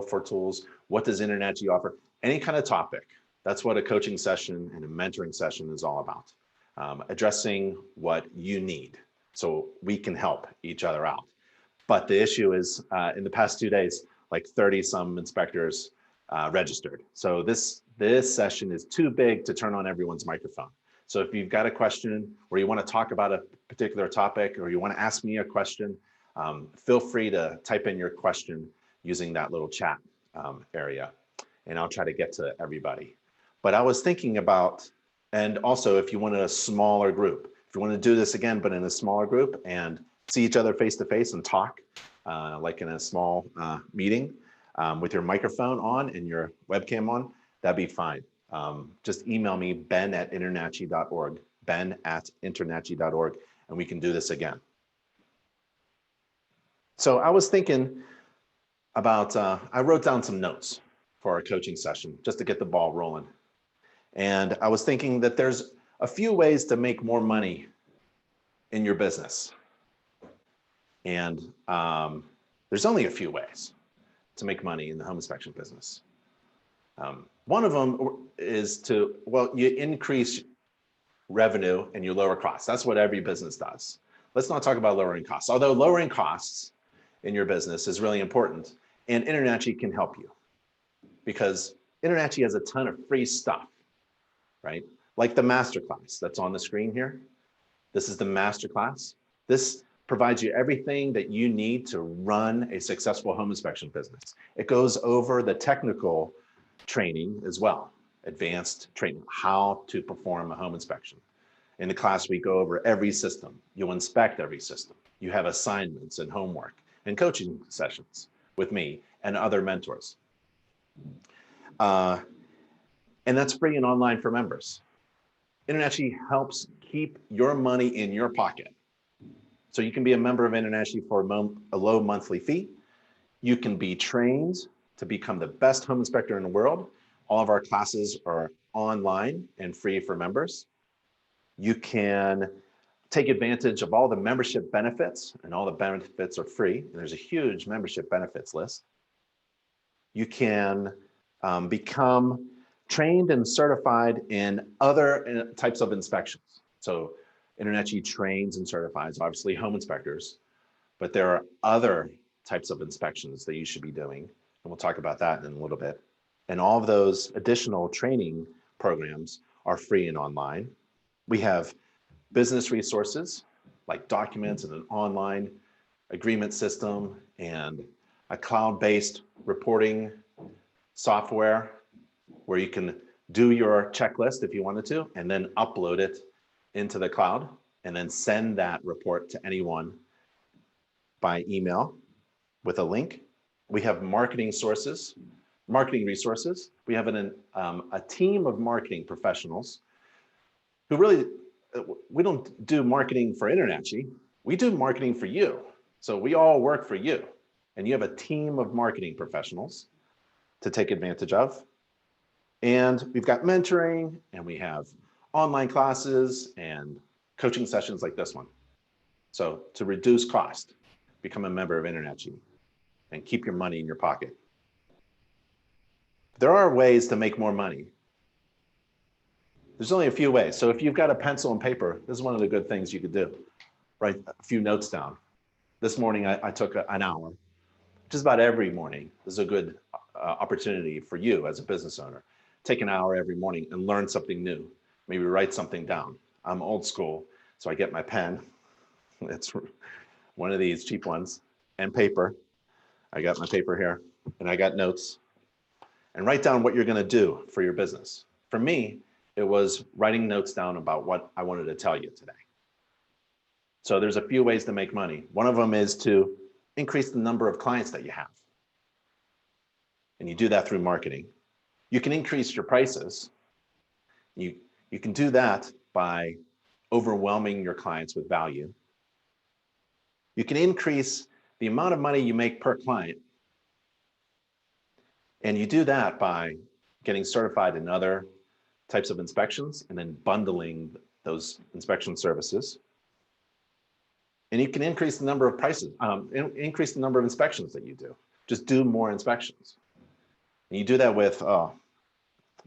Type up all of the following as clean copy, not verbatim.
for tools? What does InterNACHI offer? Any kind of topic. That's what a coaching session and a mentoring session is all about. Addressing what you need so we can help each other out. But the issue is in the past 2 days, like 30 some inspectors registered. So this session is too big to turn on everyone's microphone. So if you've got a question or you want to talk about a particular topic or you want to ask me a question, feel free to type in your question using that little chat area, and I'll try to get to everybody. But I was thinking about, and also if you want a smaller group, if you want to do this again, but in a smaller group and see each other face to face and talk, like in a small meeting with your microphone on and your webcam on, that'd be fine. Just email me, ben@internachi.org, ben@internachi.org, and we can do this again. So I was thinking about, I wrote down some notes for our coaching session just to get the ball rolling. And I was thinking that there's a few ways to make more money in your business. And there's only a few ways to make money in the home inspection business. One of them is to, well, you increase revenue and you lower costs. That's what every business does. Let's not talk about lowering costs, although lowering costs in your business is really important, and InterNACHI can help you because InterNACHI has a ton of free stuff, right? Like the masterclass that's on the screen here. This is the masterclass. This provides you everything that you need to run a successful home inspection business. It goes over the technical training as well, advanced training, how to perform a home inspection. In the class, we go over every system. You'll inspect every system. You have assignments and homework and coaching sessions with me and other mentors. And that's free and online for members. InterNACHI helps keep your money in your pocket. So you can be a member of InterNACHI for a low monthly fee. You can be trained to become the best home inspector in the world. All of our classes are online and free for members. You can take advantage of all the membership benefits, and all the benefits are free. And there's a huge membership benefits list. You can become trained and certified in other types of inspections. So InterNACHI trains and certifies, obviously, home inspectors, but there are other types of inspections that you should be doing. And we'll talk about that in a little bit. And all of those additional training programs are free and online. We have business resources like documents and an online agreement system and a cloud-based reporting software where you can do your checklist if you wanted to, and then upload it into the cloud and then send that report to anyone by email with a link. We have marketing resources. We have a team of marketing professionals who really, we don't do marketing for InterNACHI, we do marketing for you. So we all work for you, and you have a team of marketing professionals to take advantage of. And we've got mentoring, and we have online classes and coaching sessions like this one. So to reduce cost, become a member of InterNACHI and keep your money in your pocket. There are ways to make more money. There's only a few ways. So if you've got a pencil and paper, this is one of the good things you could do. Write a few notes down. This morning, I took an hour. Just about every morning, this is a good opportunity for you as a business owner. Take an hour every morning and learn something new. Maybe write something down. I'm old school, so I get my pen. It's one of these cheap ones, and paper. I got my paper here, and I got notes. And write down what you're gonna do for your business. For me, it was writing notes down about what I wanted to tell you today. So there's a few ways to make money. One of them is to increase the number of clients that you have. And you do that through marketing. You can increase your prices. You can do that by overwhelming your clients with value. You can increase the amount of money you make per client. And you do that by getting certified in other types of inspections and then bundling those inspection services. And you can increase the number of increase the number of inspections that you do. Just do more inspections. And you do that with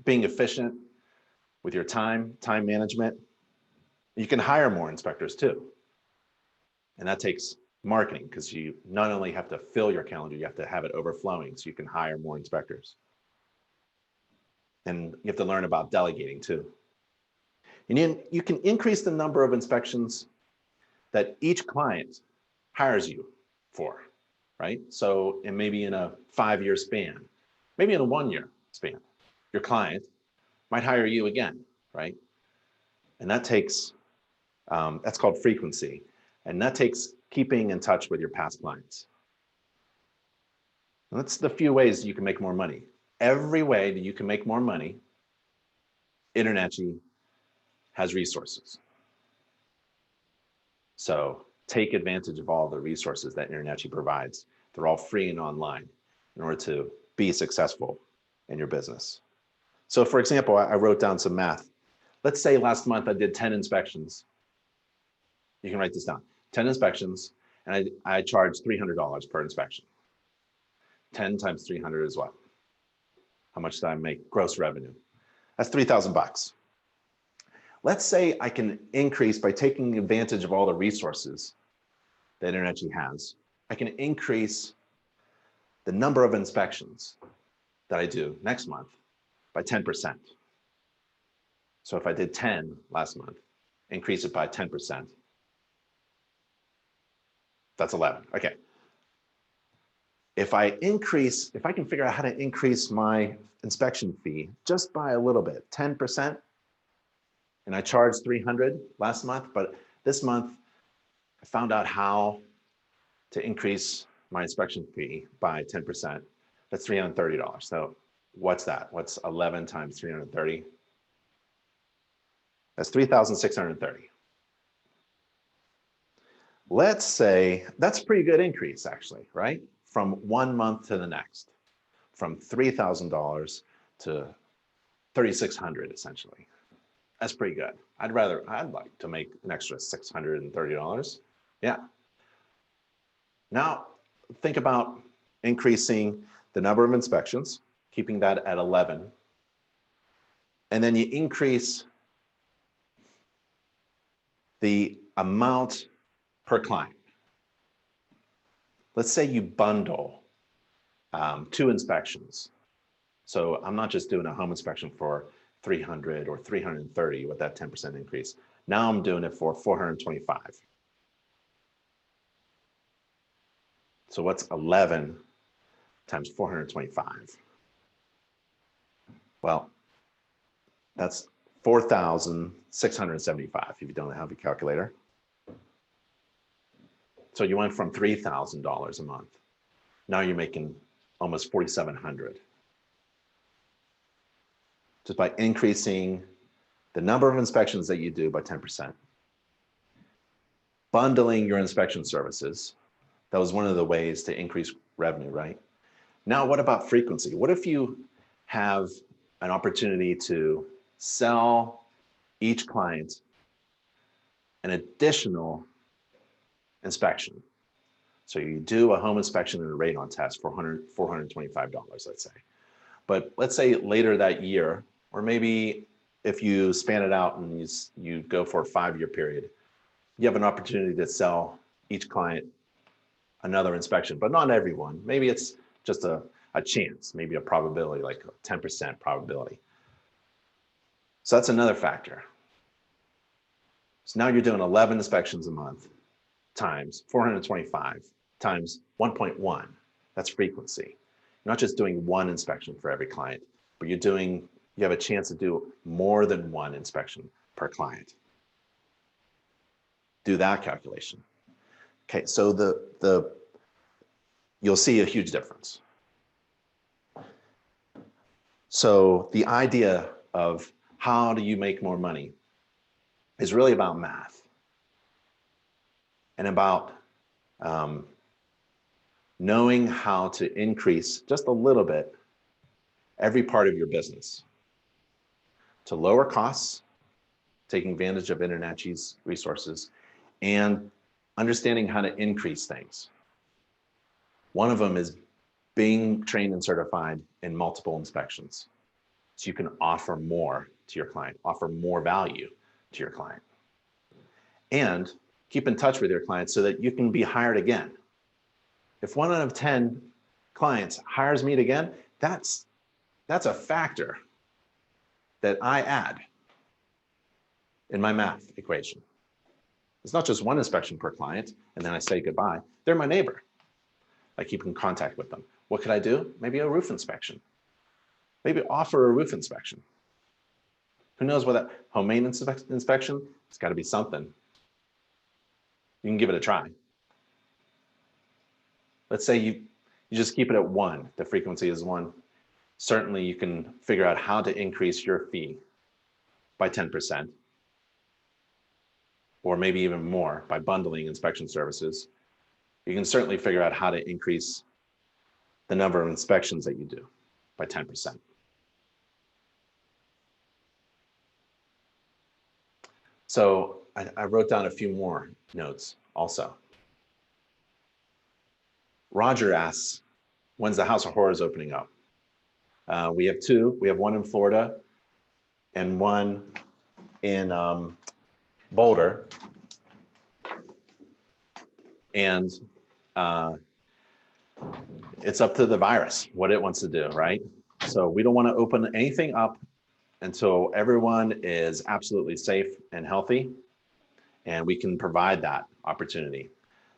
being efficient with your time management. You can hire more inspectors too. And that takes marketing, because you not only have to fill your calendar, you have to have it overflowing so you can hire more inspectors. And you have to learn about delegating too. And you can increase the number of inspections that each client hires you for, right? So, and maybe in a 5-year span, maybe in a 1-year span, your client might hire you again, right? And that takes, that's called frequency. And that takes keeping in touch with your past clients. And that's the few ways you can make more money. Every way that you can make more money, InterNACHI has resources. So take advantage of all the resources that InterNACHI provides. They're all free and online in order to be successful in your business. So for example, I wrote down some math. Let's say last month I did 10 inspections. You can write this down. 10 inspections, and I charged $300 per inspection. 10 times 300 is what? How much did I make gross revenue? That's 3,000 bucks. Let's say I can increase, by taking advantage of all the resources that InterNACHI has, I can increase the number of inspections that I do next month by 10%. So if I did 10 last month, increase it by 10%. That's 11. Okay. If I can figure out how to increase my inspection fee just by a little bit, 10%, and I charged $300 last month, but this month I found out how to increase my inspection fee by 10%. That's $330. So what's that? What's 11 times 330? That's 3,630. Let's say that's a pretty good increase, actually, right? From 1 month to the next, from $3,000 to $3,600, essentially. That's pretty good. I'd like to make an extra $630. Yeah. Now, think about increasing the number of inspections, keeping that at 11. And then you increase the amount per client. Let's say you bundle 2 inspections. So I'm not just doing a home inspection for $300 or $330 with that 10% increase. Now I'm doing it for $425. So what's 11 times 425? Well, that's 4,675 if you don't have a calculator. So you went from $3,000 a month. Now you're making almost $4,700. Just by increasing the number of inspections that you do by 10%. Bundling your inspection services. That was one of the ways to increase revenue, right? Now, what about frequency? What if you have an opportunity to sell each client an additional inspection? So you do a home inspection and a radon test for $425, let's say. But let's say later that year, or maybe if you span it out and you go for a 5-year period, you have an opportunity to sell each client another inspection, but not everyone. Maybe it's just a chance, maybe a probability, like a 10% probability. So that's another factor. So now you're doing 11 inspections a month times 425 times 1.1. That's frequency. You're not just doing 1 inspection for every client, but you have a chance to do more than 1 inspection per client. Do that calculation. Okay, so you'll see a huge difference. So the idea of how do you make more money is really about math and about knowing how to increase just a little bit every part of your business to lower costs, taking advantage of InterNACHI's resources, and understanding how to increase things. One of them is being trained and certified in multiple inspections. So you can offer more to your client, offer more value to your client. And keep in touch with your clients so that you can be hired again. If 1 out of 10 clients hires me again, that's a factor that I add in my math equation. It's not just one inspection per client and then I say goodbye. They're my neighbor. I keep in contact with them. What could I do? Maybe a roof inspection. Maybe offer a roof inspection. Who knows what that home maintenance inspection? It's got to be something. You can give it a try. Let's say you just keep it at 1. The frequency is 1. Certainly you can figure out how to increase your fee by 10%, or maybe even more by bundling inspection services. You can certainly figure out how to increase the number of inspections that you do by 10%. So I wrote down a few more notes also. Roger asks, when's the House of Horrors opening up? We have 2. We have one in Florida and one in Boulder. And it's up to the virus, what it wants to do, right? So we don't want to open anything up until everyone is absolutely safe and healthy, and we can provide that opportunity.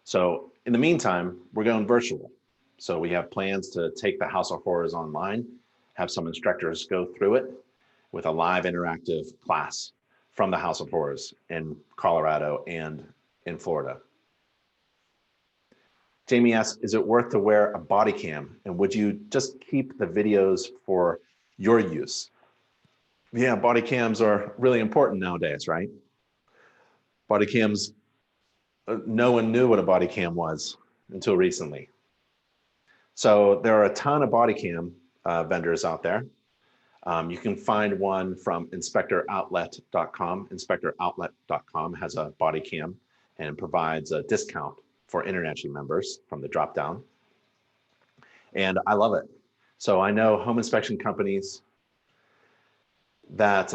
So in the meantime, we're going virtual. So we have plans to take the House of Horrors online, have some instructors go through it with a live interactive class from the House of Horrors in Colorado and in Florida. Jamie asks, is it worth to wear a body cam? And would you just keep the videos for your use? Yeah, body cams are really important nowadays, right? Body cams, no one knew what a body cam was until recently. So there are a ton of body cam vendors out there. You can find one from inspectoroutlet.com. Inspectoroutlet.com has a body cam and provides a discount for InterNACHI members from the drop down. And I love it. So I know home inspection companies that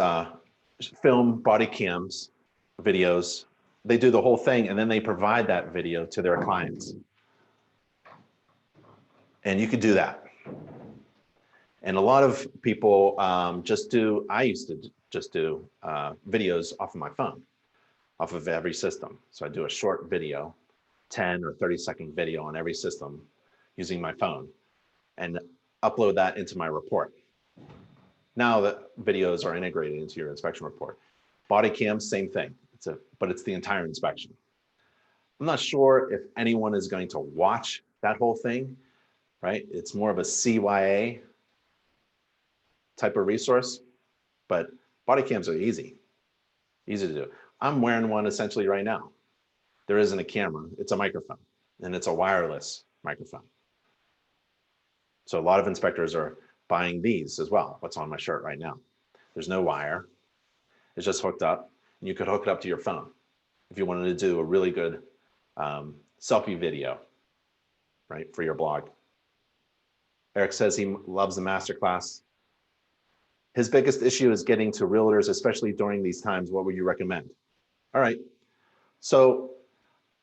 film body cams, videos, they do the whole thing and then they provide that video to their clients. And you could do that. And a lot of people I used to just do videos off of my phone, off of every system. So I do a short video, 10 or 30-second video on every system using my phone and upload that into my report. Now the videos are integrated into your inspection report. Body cam, same thing, but it's the entire inspection. I'm not sure if anyone is going to watch that whole thing, right? It's more of a CYA type of resource, but body cams are easy to do. I'm wearing one essentially right now. There isn't a camera, it's a microphone, and it's a wireless microphone. So a lot of inspectors are buying these as well, what's on my shirt right now. There's no wire, it's just hooked up, and you could hook it up to your phone if you wanted to do a really good selfie video, right, for your blog. Eric says he loves the masterclass. His biggest issue is getting to realtors, especially during these times. What would you recommend? All right, so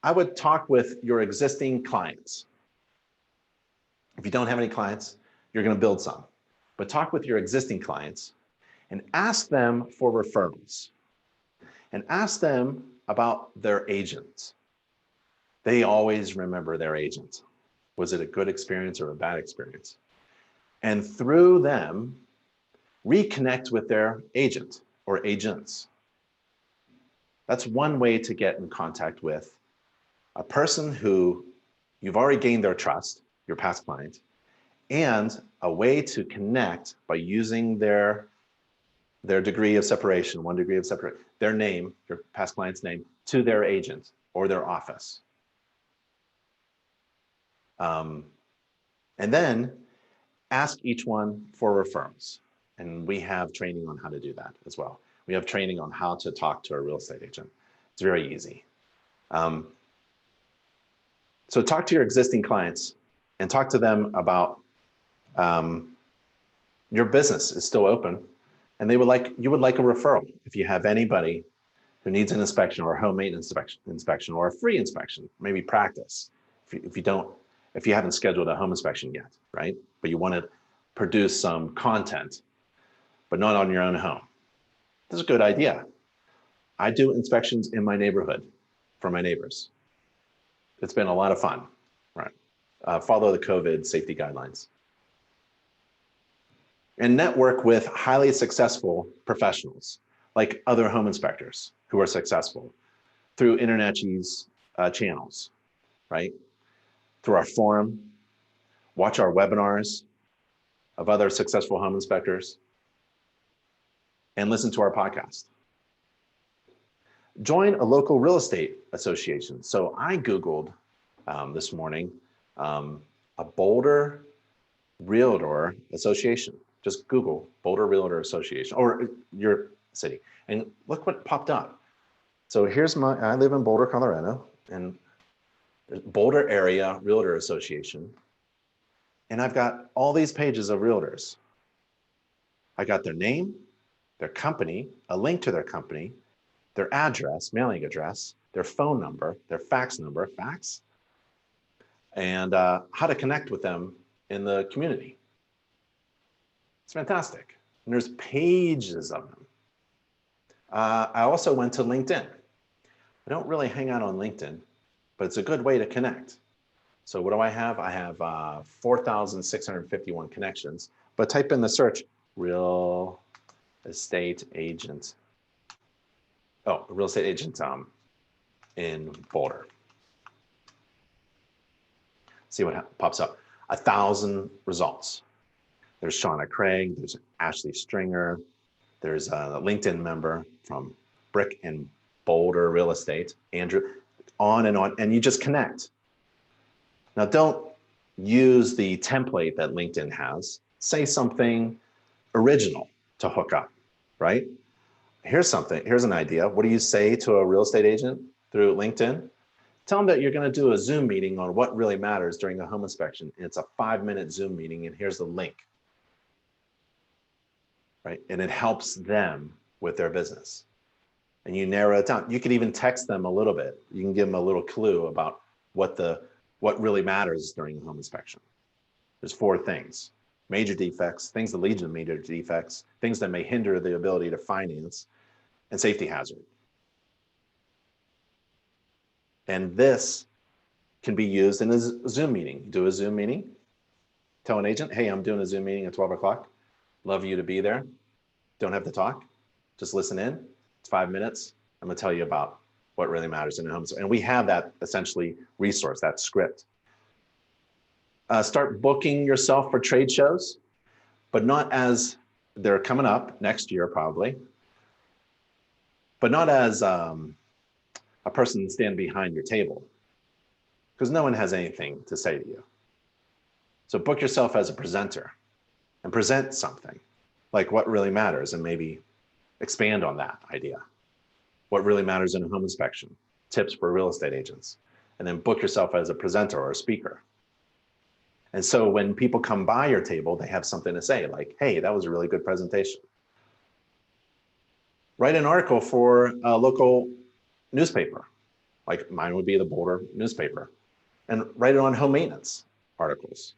I would talk with your existing clients. If you don't have any clients, you're going to build some, but talk with your existing clients and ask them for referrals and ask them about their agents. They always remember their agent. Was it a good experience or a bad experience? And through them, reconnect with their agent or agents. That's one way to get in contact with a person who you've already gained their trust, your past client, and a way to connect by using their degree of separation, 1 degree of separation, their name, your past client's name, to their agent or their office. And then ask each one for referrals. And we have training on how to do that as well. We have training on how to talk to a real estate agent. It's very easy. So talk to your existing clients and talk to them about Your business is still open, and you would like a referral. If you have anybody who needs an inspection or a home maintenance inspection or a free inspection, maybe practice. If you haven't scheduled a home inspection yet, right? But you want to produce some content, but not on your own home. This is a good idea. I do inspections in my neighborhood for my neighbors. It's been a lot of fun, right? Follow the COVID safety guidelines. And network with highly successful professionals, like other home inspectors who are successful through InterNACHI's channels, right? Through our forum, watch our webinars of other successful home inspectors, and listen to our podcast. Join a local real estate association. So I Googled this morning a Boulder Realtor Association. Just Google Boulder Realtor Association or your city, and look what popped up. So I live in Boulder, Colorado, and Boulder Area Realtor Association. And I've got all these pages of realtors. I got their name, their company, a link to their company, their address, mailing address, their phone number, their fax number, and how to connect with them in the community. It's fantastic. And there's pages of them. I also went to LinkedIn. I don't really hang out on LinkedIn, but it's a good way to connect. So what do I have? I have 4,651 connections, but type in the search, real estate agent. Oh, real estate agent in Boulder. See what pops up. 1,000 results. There's Shauna Craig, there's Ashley Stringer, there's a LinkedIn member from Brick and Boulder Real Estate, Andrew, on, and you just connect. Now, don't use the template that LinkedIn has. Say something original to hook up, right? Here's an idea. What do you say to a real estate agent through LinkedIn? Tell them that you're going to do a Zoom meeting on what really matters during a home inspection. And it's a 5-minute Zoom meeting, and here's the link. Right? And it helps them with their business. And you narrow it down. You could even text them a little bit. You can give them a little clue about what really matters during a home inspection. There's 4 things: major defects, things that lead to major defects, things that may hinder the ability to finance, and safety hazard. And this can be used in a Zoom meeting. Do a Zoom meeting, tell an agent, hey, I'm doing a Zoom meeting at 12 o'clock. Love you to be there. Don't have to talk, just listen in. It's 5 minutes. I'm gonna tell you about what really matters in a home. And we have that essentially resource, that script. Start booking yourself for trade shows, but not as they're coming up next year probably, but not as a person standing behind your table, because no one has anything to say to you. So book yourself as a presenter and present something like what really matters, and maybe expand on that idea. What really matters in a home inspection, tips for real estate agents, and then book yourself as a presenter or a speaker. And so when people come by your table, they have something to say, like, hey, that was a really good presentation. Write an article for a local newspaper, like mine would be the Boulder newspaper, and write it on home maintenance articles.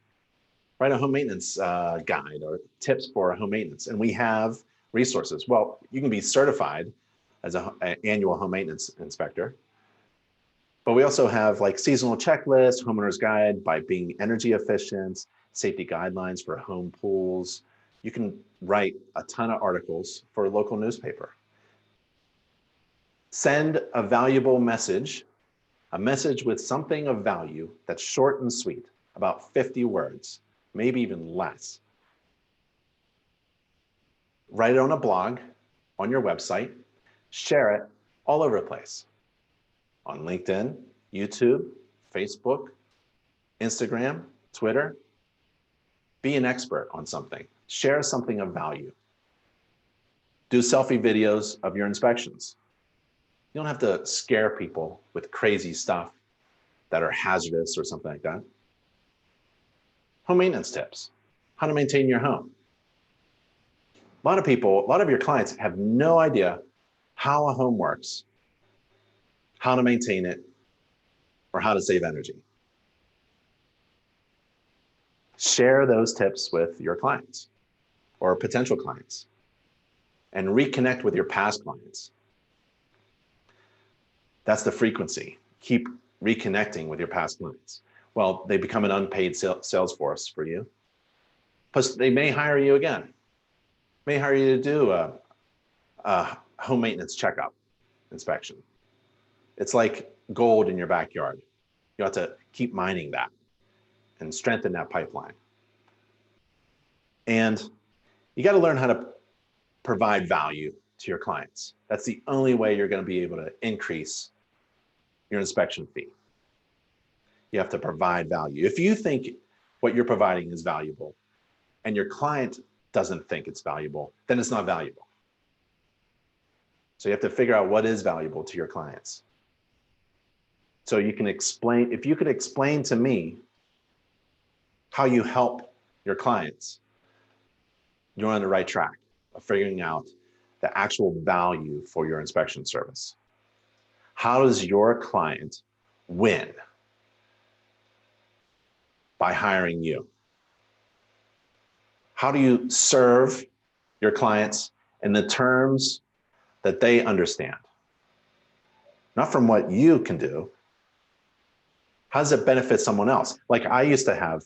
Write a home maintenance guide or tips for home maintenance. And we have resources. Well, you can be certified as an annual home maintenance inspector, but we also have like seasonal checklists, homeowner's guide by being energy efficient, safety guidelines for home pools. You can write a ton of articles for a local newspaper. Send a valuable message, a message with something of value that's short and sweet, about 50 words, maybe even less. Write it on a blog, on your website, share it all over the place. On LinkedIn, YouTube, Facebook, Instagram, Twitter. Be an expert on something. Share something of value. Do selfie videos of your inspections. You don't have to scare people with crazy stuff that are hazardous or something like that. Home maintenance tips. how to maintain your home. A lot of people, a lot of your clients have no idea how a home works, how to maintain it, or how to save energy. Share those tips with your clients or potential clients and reconnect with your past clients. That's the frequency. Keep reconnecting with your past clients. Well, they become an unpaid sales force for you. Plus, they may hire you again. May hire you to do a home maintenance checkup inspection. It's like gold in your backyard. You have to keep mining that and strengthen that pipeline. And you got to learn how to provide value to your clients. That's the only way you're going to be able to increase your inspection fee. You have to provide value. If you think what you're providing is valuable and your client doesn't think it's valuable, then it's not valuable. So you have to figure out what is valuable to your clients. So you can explain, if you could explain to me how you help your clients, you're on the right track of figuring out the actual value for your inspection service. How does your client win by hiring you? How do you serve your clients in the terms that they understand? Not from what you can do. How does it benefit someone else? Like I used to have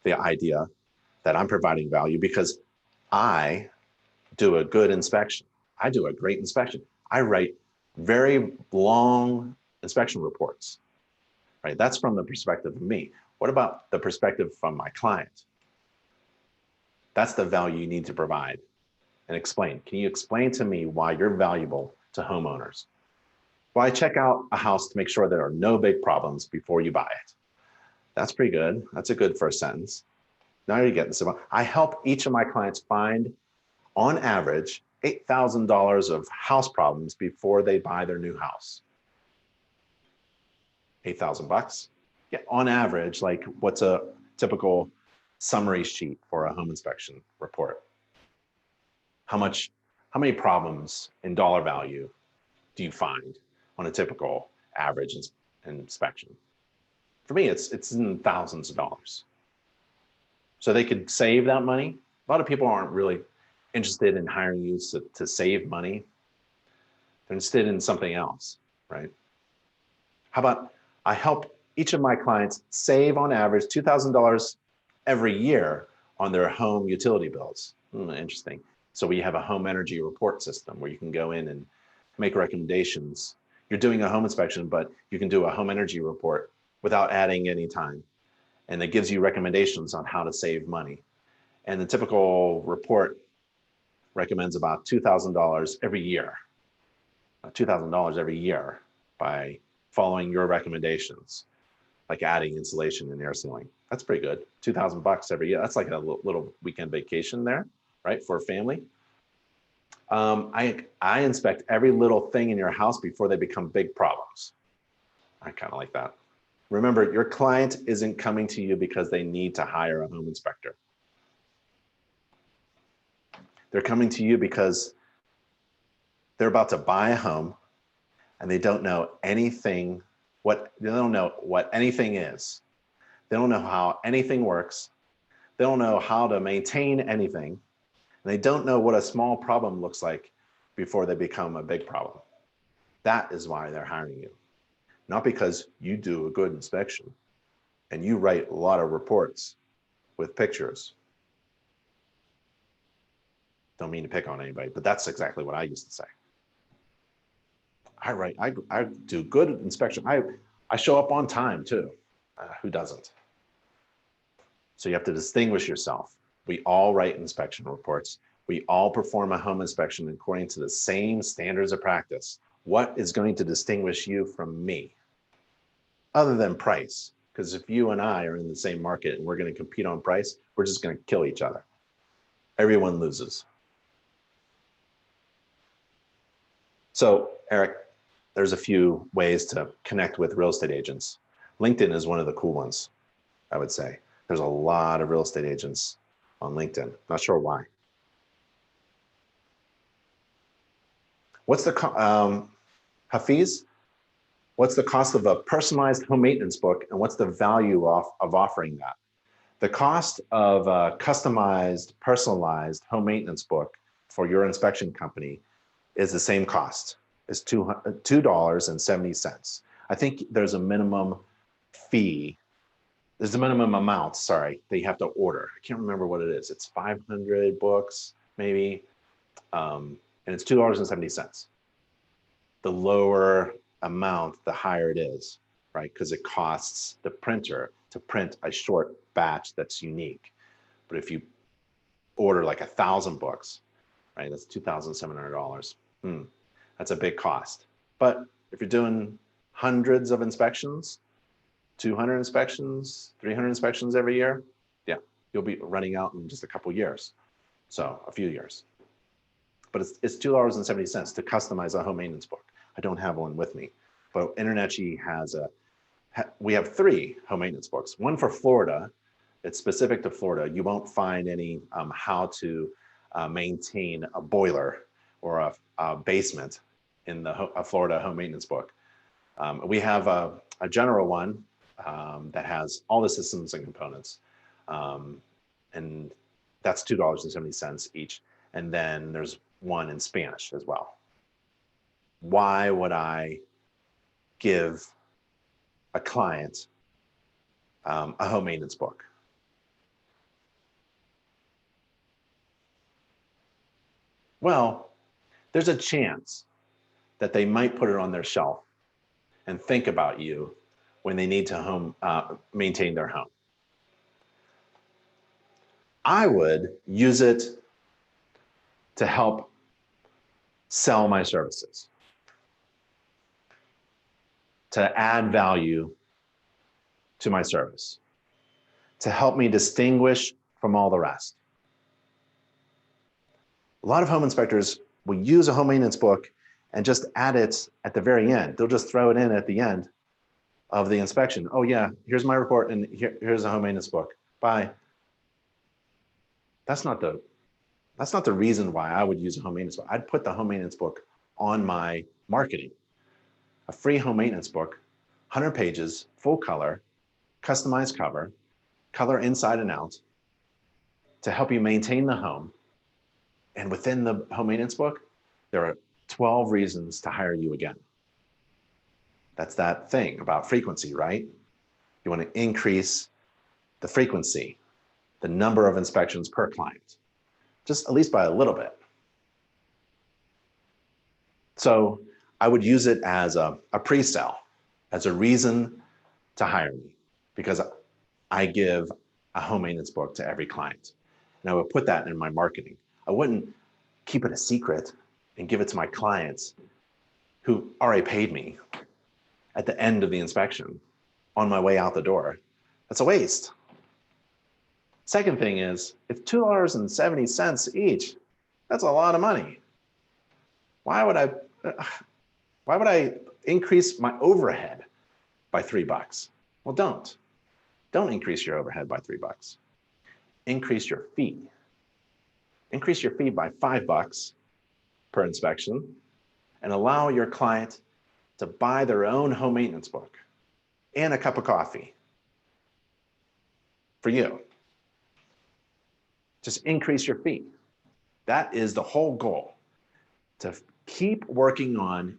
the idea that I'm providing value because I do a good inspection. I do a great inspection. I write very long inspection reports, right? That's from the perspective of me. What about the perspective from my client? That's the value you need to provide and explain. Can you explain to me why you're valuable to homeowners? Why check out a house to make sure there are no big problems before you buy it? That's pretty good. That's a good first sentence. Now you're getting some. I help each of my clients find, on average, $8,000 of house problems before they buy their new house. 8,000 bucks? Yeah, on average, like what's a typical summary sheet for a home inspection report? How many problems in dollar value do you find on a typical average inspection? For me, it's in thousands of dollars. So they could save that money. A lot of people aren't really interested in hiring you to save money. They're interested in something else, right? How about I help each of my clients save on average $2,000 every year on their home utility bills. Interesting. So we have a home energy report system where you can go in and make recommendations. You're doing a home inspection, but you can do a home energy report without adding any time. And it gives you recommendations on how to save money. And the typical report recommends about $2,000 every year. $2,000 every year by following your recommendations, like adding insulation and air sealing. That's pretty good. 2,000 bucks every year. That's like a little weekend vacation there, right? For a family. I inspect every little thing in your house before they become big problems. I kind of like that. Remember, your client isn't coming to you because they need to hire a home inspector. They're coming to you because they're about to buy a home and they don't know anything, they don't know what anything is. They don't know how anything works. They don't know how to maintain anything. And they don't know what a small problem looks like before they become a big problem. That is why they're hiring you. Not because you do a good inspection and you write a lot of reports with pictures. Don't mean to pick on anybody, but that's exactly what I used to say. I do good inspection. I show up on time too. Who doesn't? So you have to distinguish yourself. We all write inspection reports. We all perform a home inspection according to the same standards of practice. What is going to distinguish you from me? Other than price, because if you and I are in the same market and we're going to compete on price, we're just going to kill each other. Everyone loses. So, Eric, there's a few ways to connect with real estate agents. LinkedIn is one of the cool ones, I would say. There's a lot of real estate agents on LinkedIn. Not sure why. What's the Hafiz? What's the cost of a personalized home maintenance book, and what's the value of offering that? The cost of a customized, personalized home maintenance book for your inspection company is the same cost. It's $2.70. I think there's a minimum fee. There's a minimum amount, sorry, that you have to order. I can't remember what it is. It's 500 books, maybe, and it's $2.70. The lower amount, the higher it is, right? Because it costs the printer to print a short batch that's unique. But if you order like 1,000 books, right, that's $2,700. That's a big cost. But if you're doing hundreds of inspections, 200 inspections, 300 inspections every year, yeah, you'll be running out in just a couple years. So a few years. But it's $2.70 to customize a home maintenance book. I don't have one with me, but InterNACHI has we have 3 home maintenance books. One for Florida. It's specific to Florida. You won't find any how to maintain a boiler or a basement in the Florida home maintenance book. We have a general one that has all the systems and components, and that's $2.70 each. And then there's one in Spanish as well. Why would I give a client a home maintenance book? Well, there's a chance that they might put it on their shelf and think about you when they need to maintain their home. I would use it to help sell my services, to add value to my service, to help me distinguish from all the rest. A lot of home inspectors will use a home maintenance book and just add it at the very end. They'll just throw it in at the end of the inspection. Oh yeah, here's my report and here's a home maintenance book. Bye. That's not the reason why I would use a home maintenance book. I'd put the home maintenance book on my marketing. A free home maintenance book, 100 pages, full color, customized cover, color inside and out, to help you maintain the home. And within the home maintenance book, there are 12 reasons to hire you again. That's that thing about frequency, right? You want to increase the frequency, the number of inspections per client, just at least by a little bit. So I would use it as a pre-sale, as a reason to hire me, because I give a home maintenance book to every client. And I would put that in my marketing. I wouldn't keep it a secret and give it to my clients who already paid me at the end of the inspection on my way out the door. That's a waste. Second thing is, it's $2.70 each. That's a lot of money. Why would I increase my overhead by $3? Well, don't increase your overhead by $3. Increase your fee. Increase your fee by $5 per inspection and allow your client to buy their own home maintenance book and a cup of coffee for you. Just increase your fee. That is the whole goal, to keep working on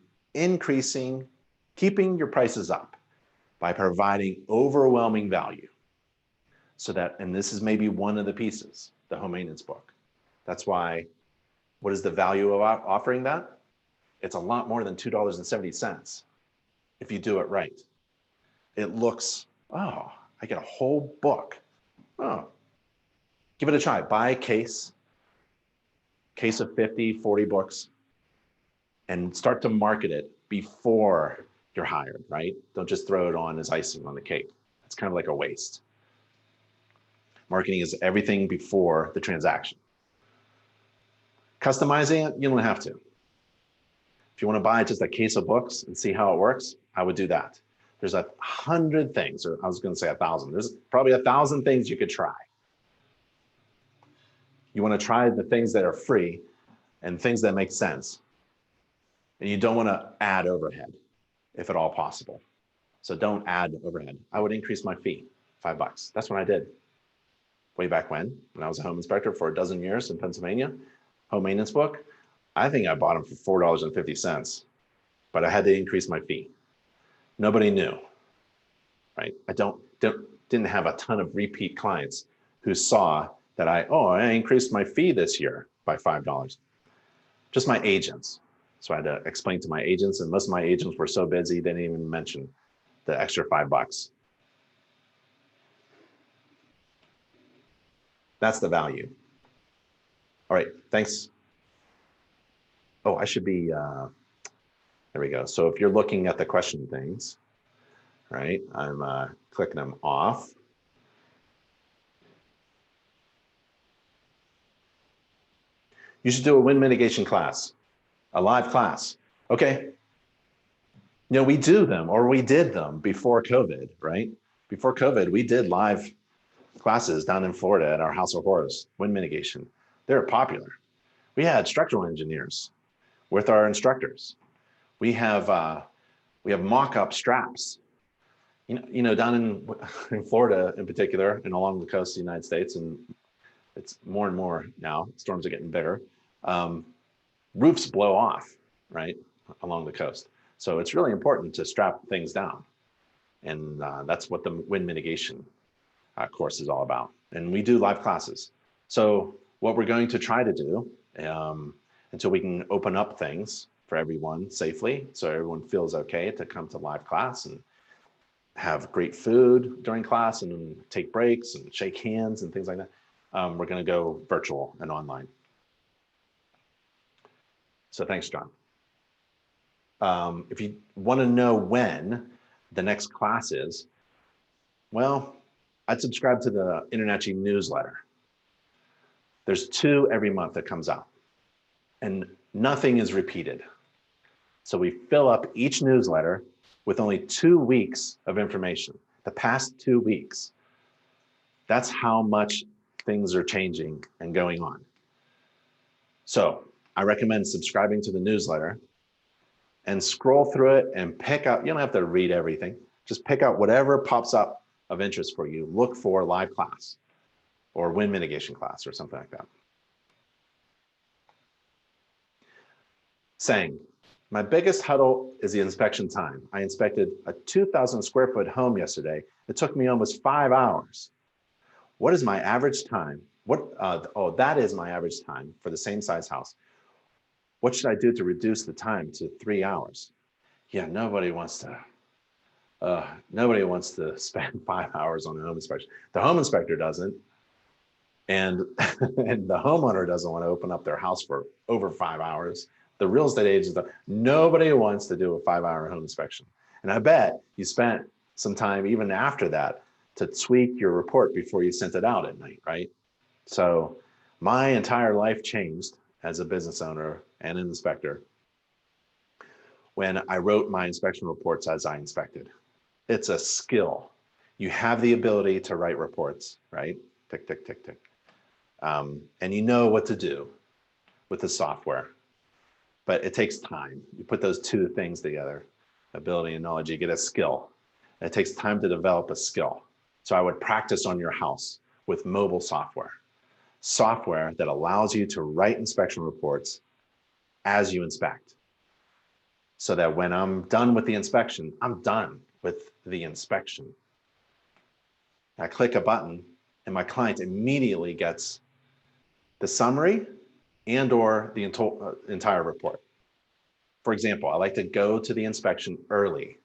keeping your prices up by providing overwhelming value. So that, and this is maybe one of the pieces, the home maintenance book. That's why, what is the value of offering that? It's a lot more than $2.70 if you do it right. It looks, oh, I get a whole book. Oh, give it a try. Buy a case of 50, 40 books, and start to market it before you're hired, right? Don't just throw it on as icing on the cake. It's kind of like a waste. Marketing is everything before the transaction. Customizing it, you don't have to. If you want to buy just a case of books and see how it works, I would do that. There's 100 things, or I was going to say 1,000. There's probably 1,000 things you could try. You want to try the things that are free and things that make sense. And you don't want to add overhead if at all possible. So don't add overhead. I would increase my fee, $5. That's what I did way back when I was a home inspector for a dozen years in Pennsylvania, home maintenance book. I think I bought them for $4.50, but I had to increase my fee. Nobody knew, right? I didn't have a ton of repeat clients who saw that I increased my fee this year by $5. Just my agents. So I had to explain to my agents, and most of my agents were so busy, they didn't even mention the extra $5. That's the value. All right, thanks. Oh, I should be, there we go. So if you're looking at the question things, right, I'm clicking them off. You should do a wind mitigation class, a live class. Okay. We do them, or we did them before COVID, right? Before COVID, we did live classes down in Florida at our House of Horrors, wind mitigation. They're popular. We had structural engineers with our instructors. We have mock-up straps. Down in Florida in particular, and along the coast of the United States, and it's more and more now, storms are getting bigger. Roofs blow off, right, along the coast. So it's really important to strap things down. And that's what the wind mitigation course is all about. And we do live classes. So what we're going to try to do until we can open up things for everyone safely, so everyone feels okay to come to live class and have great food during class and take breaks and shake hands and things like that. We're going to go virtual and online. So thanks, John. If you want to know when the next class is, well, I'd subscribe to the InterNACHI newsletter. There's 2 every month that comes out, and nothing is repeated. So we fill up each newsletter with only 2 weeks of information, the past 2 weeks. That's how much things are changing and going on. So I recommend subscribing to the newsletter and scroll through it and pick out, you don't have to read everything, just pick out whatever pops up of interest for you. Look for live class or wind mitigation class or something like that. Saying, my biggest huddle is the inspection time. I inspected a 2,000 square foot home yesterday. It took me almost 5 hours. What is my average time? That is my average time for the same size house. What should I do to reduce the time to 3 hours? Yeah, nobody wants to spend 5 hours on a home inspection. The home inspector doesn't, and, and the homeowner doesn't want to open up their house for over 5 hours. The real estate agents, nobody wants to do a 5-hour home inspection. And I bet you spent some time even after that to tweak your report before you sent it out at night, right? So my entire life changed as a business owner and an inspector when I wrote my inspection reports as I inspected. It's a skill. You have the ability to write reports, right? Tick, tick, tick, tick. And you know what to do with the software, but it takes time. You put those 2 things together, ability and knowledge, you get a skill. And it takes time to develop a skill. So I would practice on your house with mobile software that allows you to write inspection reports as you inspect. So that when I'm done with the inspection, I'm done with the inspection. I click a button and my client immediately gets the summary and or the entire report. For example, I like to go to the inspection early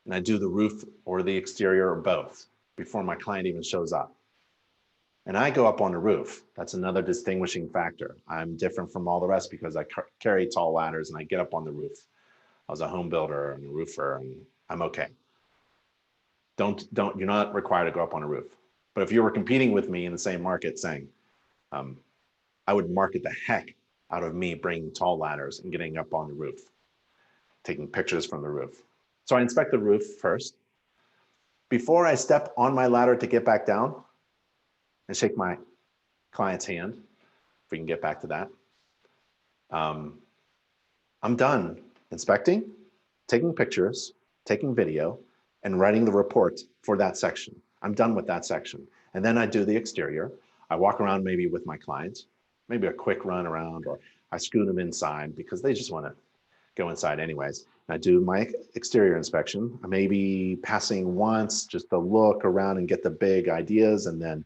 and I do the roof or the exterior or both before my client even shows up. And I go up on the roof. That's another distinguishing factor. I'm different from all the rest because I carry tall ladders and I get up on the roof. I was a home builder and a roofer, and I'm okay. You're not required to go up on a roof. But if you were competing with me in the same market saying, I would market the heck out of me bringing tall ladders and getting up on the roof, taking pictures from the roof. So I inspect the roof first. Before I step on my ladder to get back down, I shake my client's hand, if we can get back to that. I'm done inspecting, taking pictures, taking video, and writing the report for that section. I'm done with that section. And then I do the exterior. I walk around maybe with my clients, maybe a quick run around, or I scoot them inside because they just want to go inside anyways. I do my exterior inspection. I may be passing once just to look around and get the big ideas, and then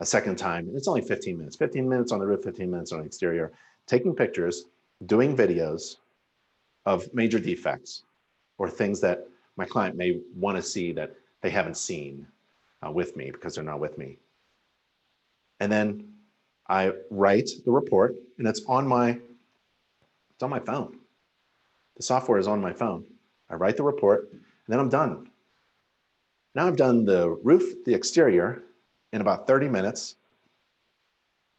a second time, and it's only 15 minutes. 15 minutes on the roof, 15 minutes on the exterior, taking pictures, doing videos of major defects or things that my client may want to see that they haven't seen with me because they're not with me. And then I write the report, and it's on my phone. The software is on my phone. I write the report, and then I'm done. Now I've done the roof, the exterior, in about 30 minutes.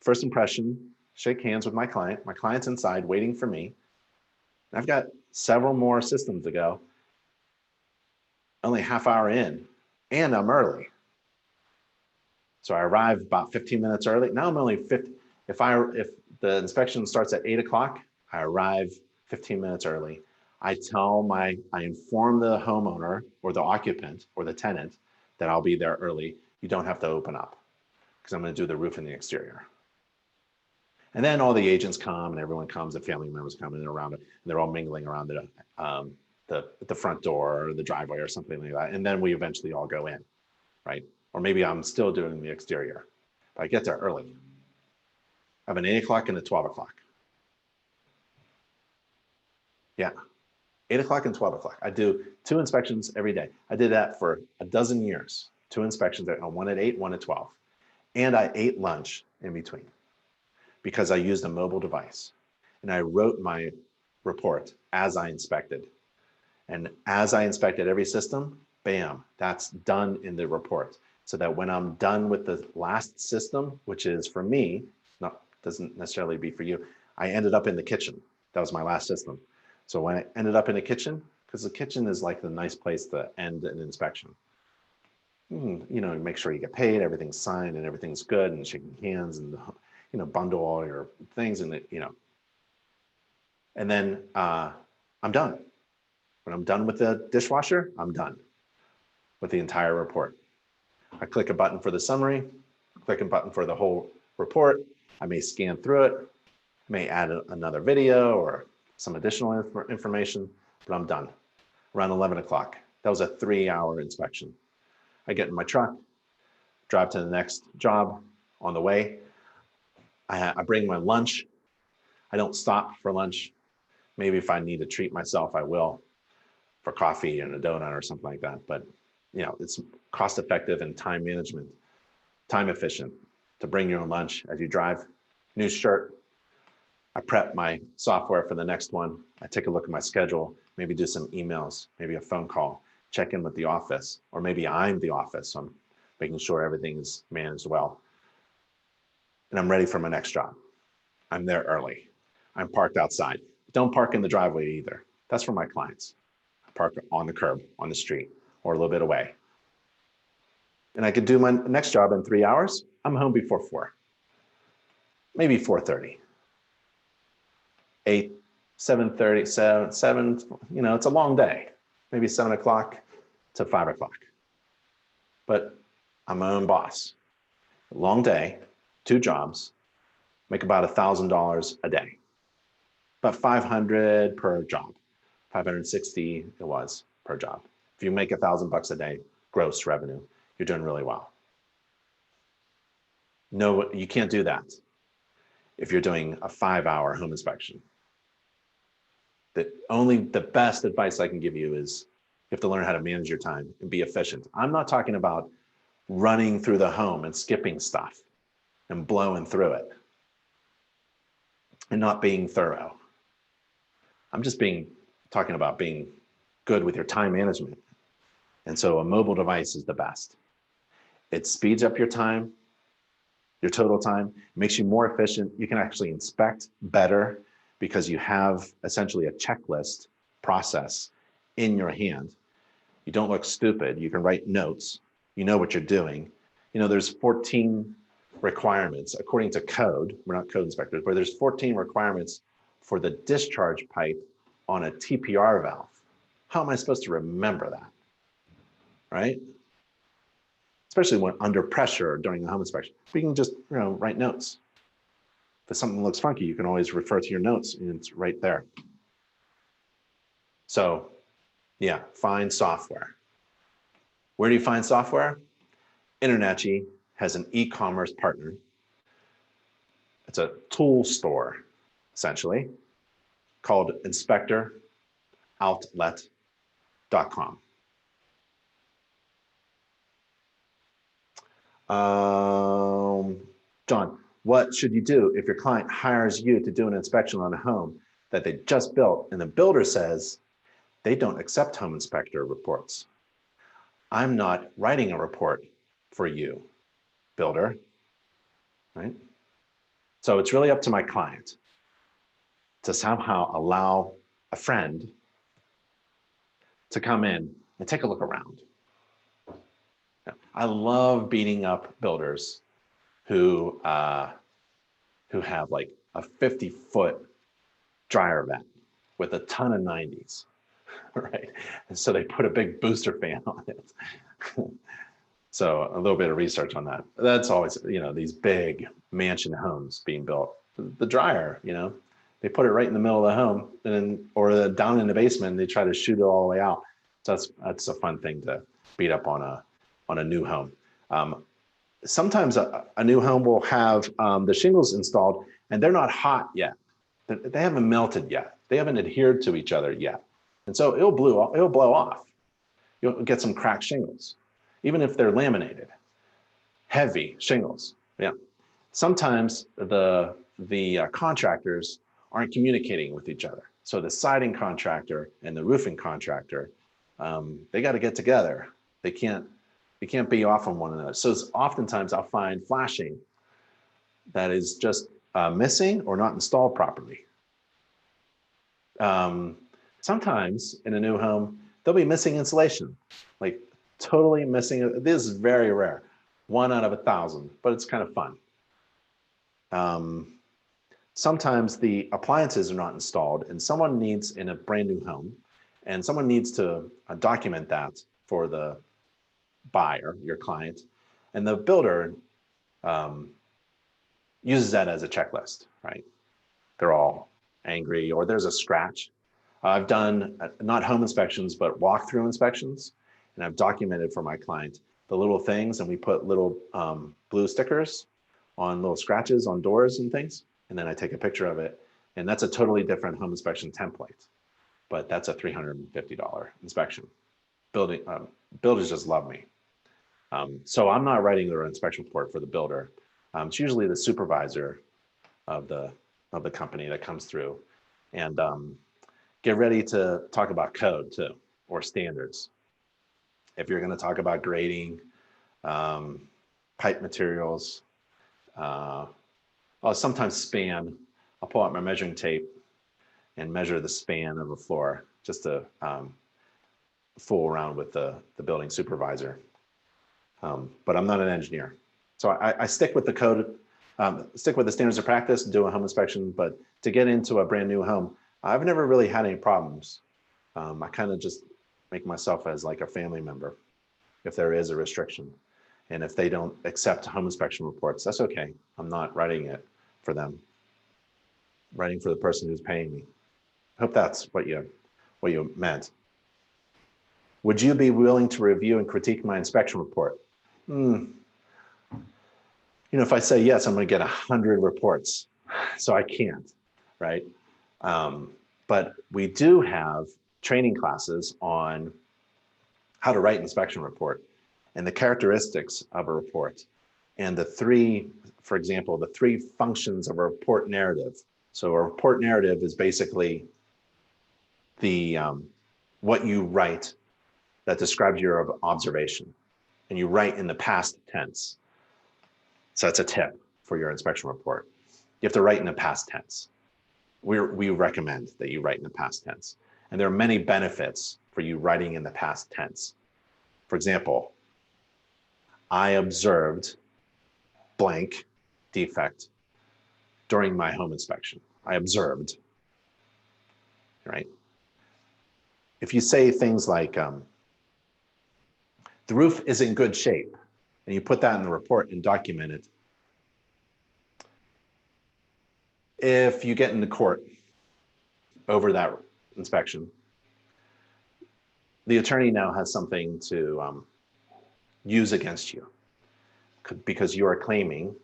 First impression, shake hands with my client. My client's inside waiting for me. I've got several more systems to go. Only half hour in, and I'm early. So I arrive about 15 minutes early. Now I'm only 50. If the inspection starts at 8 o'clock, I arrive 15 minutes early. I inform the homeowner or the occupant or the tenant that I'll be there early. You don't have to open up because I'm going to do the roof and the exterior. And then all the agents come and everyone comes, the family members come in around it, and they're all mingling around the front door or the driveway or something like that. And then we eventually all go in, right? Or maybe I'm still doing the exterior, but I get there early. I have an 8 o'clock and a 12 o'clock. Yeah, 8 o'clock and 12 o'clock. I do 2 inspections every day. I did that for a dozen years, 2 inspections, one at 8, one at 12. And I ate lunch in between because I used a mobile device. And I wrote my report as I inspected. And as I inspected every system, bam, that's done in the report. So that when I'm done with the last system, which is for me, doesn't necessarily be for you, I ended up in the kitchen. That was my last system. So when I ended up in the kitchen, because the kitchen is like the nice place to end an inspection. You know, make sure you get paid, everything's signed and everything's good, and shaking hands and, you know, bundle all your things and, you know. And then I'm done. When I'm done with the dishwasher, I'm done with the entire report. I click a button for the summary, click a button for the whole report. I may scan through it, may add another video or some additional information, but I'm done. Around 11 o'clock. That was a 3-hour inspection. I get in my truck, drive to the next job. On the way, I bring my lunch. I don't stop for lunch. Maybe if I need to treat myself, I will for coffee and a donut or something like that. But you know, it's cost effective and time management, time efficient to bring your own lunch as you drive. New shirt. I prep my software for the next one. I take a look at my schedule, maybe do some emails, maybe a phone call, check in with the office, or maybe I'm the office. So I'm making sure everything is managed well. And I'm ready for my next job. I'm there early. I'm parked outside. Don't park in the driveway either. That's for my clients. I park on the curb, on the street, or a little bit away. And I could do my next job in 3 hours. I'm home before 4, maybe 4:30. 8, 7:30, 7, you know, it's a long day, maybe 7 o'clock to 5 o'clock. But I'm my own boss. Long day, 2 jobs, make about $1,000 a day, about 500 per job, 560 it was per job. If you make $1,000 a day, gross revenue, you're doing really well. No, you can't do that if you're doing a 5-hour home inspection. The best advice I can give you is you have to learn how to manage your time and be efficient. I'm not talking about running through the home and skipping stuff and blowing through it and not being thorough. I'm just talking about being good with your time management. And so a mobile device is the best. It speeds up your time, your total time, makes you more efficient. You can actually inspect better because you have essentially a checklist process in your hand. You don't look stupid. You can write notes. You know what you're doing. You know, there's 14 requirements according to code. We're not code inspectors, but there's 14 requirements for the discharge pipe on a TPR valve. How am I supposed to remember that, right? Especially when under pressure during the home inspection. We can just write notes. If something looks funky, you can always refer to your notes and it's right there. So yeah, find software. Where do you find software? InterNACHI has an e-commerce partner. It's a tool store, essentially, called inspectoroutlet.com. John, what should you do if your client hires you to do an inspection on a home that they just built and the builder says they don't accept home inspector reports? I'm not writing a report for you, builder, right? So it's really up to my client to somehow allow a friend to come in and take a look around. I love beating up builders who have like a 50-foot dryer vent with a ton of 90s, right? And so they put a big booster fan on it. So a little bit of research on that. That's always, these big mansion homes being built. The dryer, they put it right in the middle of the home, or down in the basement, and they try to shoot it all the way out. So that's a fun thing to beat up on a new home. Sometimes a new home will have the shingles installed, and they're not hot yet. They haven't melted yet. They haven't adhered to each other yet, and so it'll blow off. You'll get some cracked shingles, even if they're laminated, heavy shingles. Yeah. Sometimes the contractors aren't communicating with each other. So the siding contractor and the roofing contractor, they got to get together. They can't be off on one another. So oftentimes I'll find flashing that is just missing or not installed properly. Sometimes in a new home, they'll be missing insulation, like totally missing. This is very rare, 1 out of 1,000, but it's kind of fun. Sometimes the appliances are not installed and someone needs, in a brand new home, and someone needs to document that for the buyer, your client, and the builder uses that as a checklist, right? They're all angry or there's a scratch. I've done not home inspections, but walkthrough inspections, and I've documented for my client the little things, and we put little blue stickers on little scratches on doors and things, and then I take a picture of it, and that's a totally different home inspection template, but that's a $350 inspection. Builders just love me. So I'm not writing their inspection report for the builder. It's usually the supervisor of the company that comes through, and get ready to talk about code too, or standards. If you're going to talk about grading, pipe materials, I'll sometimes span. I'll pull out my measuring tape and measure the span of a floor just to fool around with the building supervisor. But I'm not an engineer. So I stick with the code, stick with the standards of practice, do a home inspection, but to get into a brand new home, I've never really had any problems. I kind of just make myself as like a family member if there is a restriction. And if they don't accept home inspection reports, that's okay. I'm not writing it for them. I'm writing for the person who's paying me. I hope that's what you meant. Would you be willing to review and critique my inspection report? If I say yes, I'm going to get 100 reports, so I can't, right? But we do have training classes on how to write an inspection report and the characteristics of a report, and for example, the 3 functions of a report narrative. So a report narrative is basically what you write that describes your observation, and you write in the past tense. So that's a tip for your inspection report. You have to write in the past tense. We recommend that you write in the past tense. And there are many benefits for you writing in the past tense. For example, I observed blank defect during my home inspection. I observed, right? If you say things like, the roof is in good shape, and you put that in the report and document it, if you get into court over that inspection, the attorney now has something to use against you because you are claiming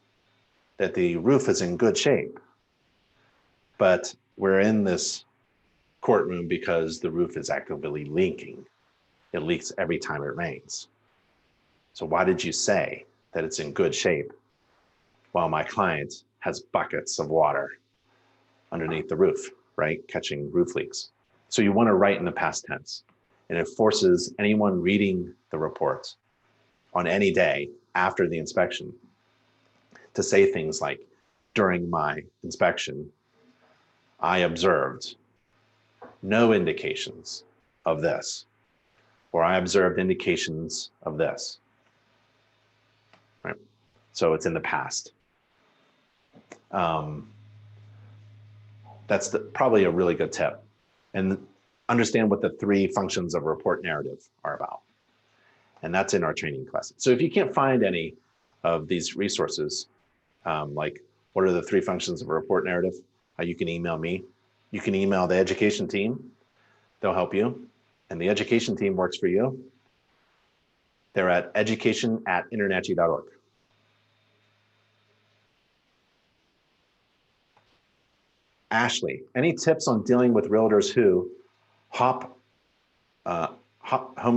that the roof is in good shape, but we're in this courtroom because the roof is actively leaking. It leaks every time it rains. So why did you say that it's in good shape while my client has buckets of water underneath the roof, right? Catching roof leaks. So you want to write in the past tense, and it forces anyone reading the report on any day after the inspection to say things like, during my inspection, I observed no indications of this, or I observed indications of this, right? So it's in the past. That's probably a really good tip. And understand what the 3 functions of a report narrative are about. And that's in our training class. So if you can't find any of these resources, like what are the 3 functions of a report narrative, you can email me. You can email the education team. They'll help you. And the education team works for you. They're at education@internachi.org. Ashley, any tips on dealing with realtors who home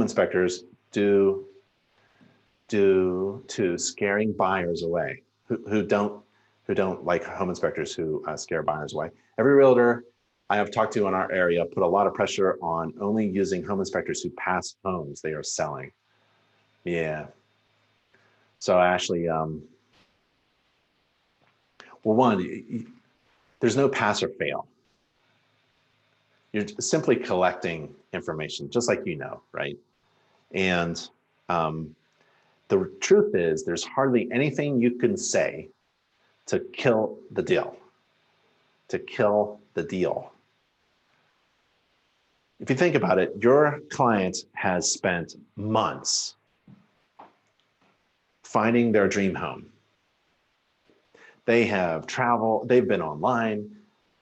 inspectors due to scaring buyers away, who don't like home inspectors who scare buyers away? Every realtor I have talked to in our area put a lot of pressure on only using home inspectors who pass homes they are selling. Yeah. So Ashley, well, one, there's no pass or fail. You're simply collecting information, just like you know, right? And the truth is, there's hardly anything you can say to kill the deal. To kill the deal. If you think about it, your client has spent months finding their dream home. They have traveled, they've been online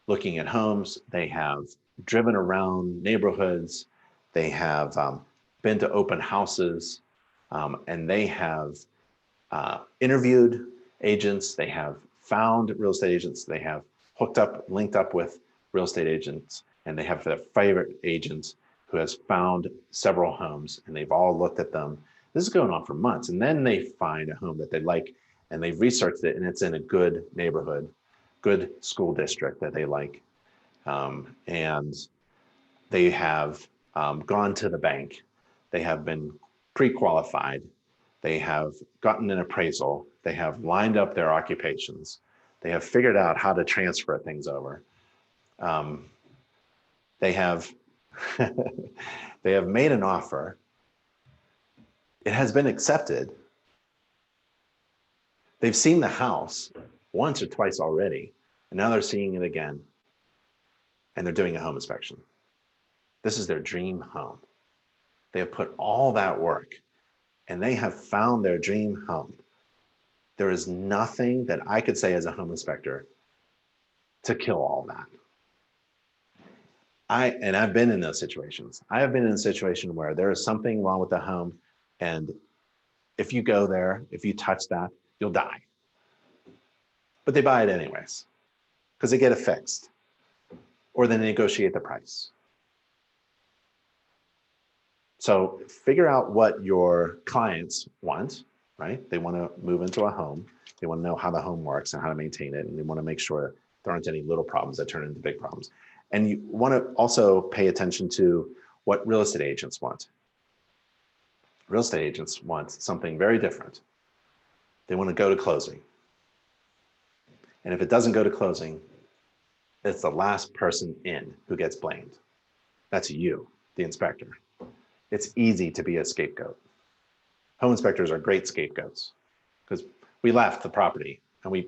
looking at homes, they have driven around neighborhoods, they have been to open houses, and they have interviewed agents, they have found real estate agents, they have linked up with real estate agents, and they have their favorite agent who has found several homes, and they've all looked at them. This is going on for months, and then they find a home that they like, and they've researched it, and it's in a good neighborhood, good school district that they like, and they have gone to the bank, they have been pre-qualified, they have gotten an appraisal, they have lined up their occupations, they have figured out how to transfer things over. They have they have made an offer. It has been accepted. They've seen the house once or twice already, and now they're seeing it again, and they're doing a home inspection. This is their dream home. They have put all that work, and they have found their dream home. There is nothing that I could say as a home inspector to kill all that. I've been in those situations. I have been in a situation where there is something wrong with the home, and if you go there, if you touch that, you'll die. But they buy it anyways, because they get it fixed, or they negotiate the price. So figure out what your clients want, right? They want to move into a home. They want to know how the home works and how to maintain it, and they want to make sure there aren't any little problems that turn into big problems. And you want to also pay attention to what real estate agents want. Real estate agents want something very different. They want to go to closing. And if it doesn't go to closing, it's the last person in who gets blamed. That's you, the inspector. It's easy to be a scapegoat. Home inspectors are great scapegoats because we left the property and we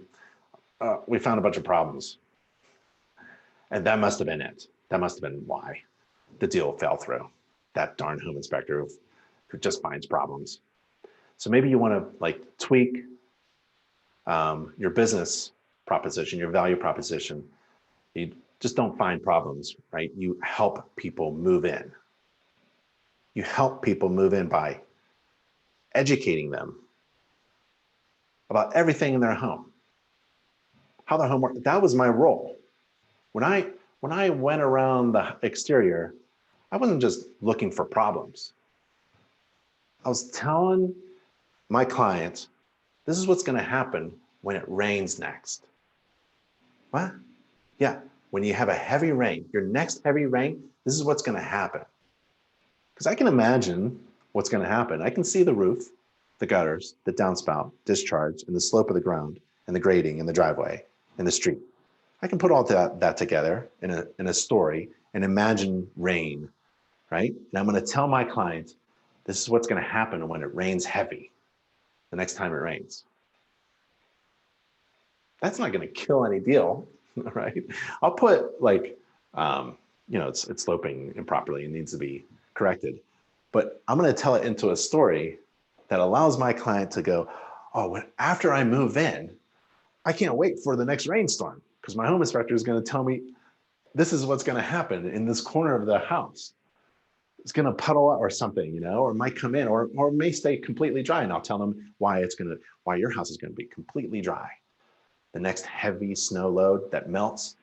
we found a bunch of problems. And that must have been it. That must have been why the deal fell through. That darn home inspector who just finds problems. So maybe you want to like tweak your business proposition, your value proposition. You just don't find problems, right? You help people move in. You help people move in by educating them about everything in their home, how their home works. That was my role. When I went around the exterior, I wasn't just looking for problems. I was telling my client, this is what's going to happen when it rains next. What? Yeah, when you have a heavy rain, your next heavy rain, this is what's going to happen. Because I can imagine what's going to happen. I can see the roof, the gutters, the downspout, discharge, and the slope of the ground, and the grading, and the driveway, and the street. I can put all that together in a story and imagine rain, right? And I'm going to tell my client, this is what's going to happen when it rains heavy, the next time it rains. That's not going to kill any deal, right? I'll put like, it's sloping improperly and needs to be corrected. But I'm going to tell it into a story that allows my client to go, oh, after I move in, I can't wait for the next rainstorm because my home inspector is going to tell me this is what's going to happen in this corner of the house. It's going to puddle up or something, or it might come in or may stay completely dry. And I'll tell them why your house is going to be completely dry. The next heavy snow load that melts,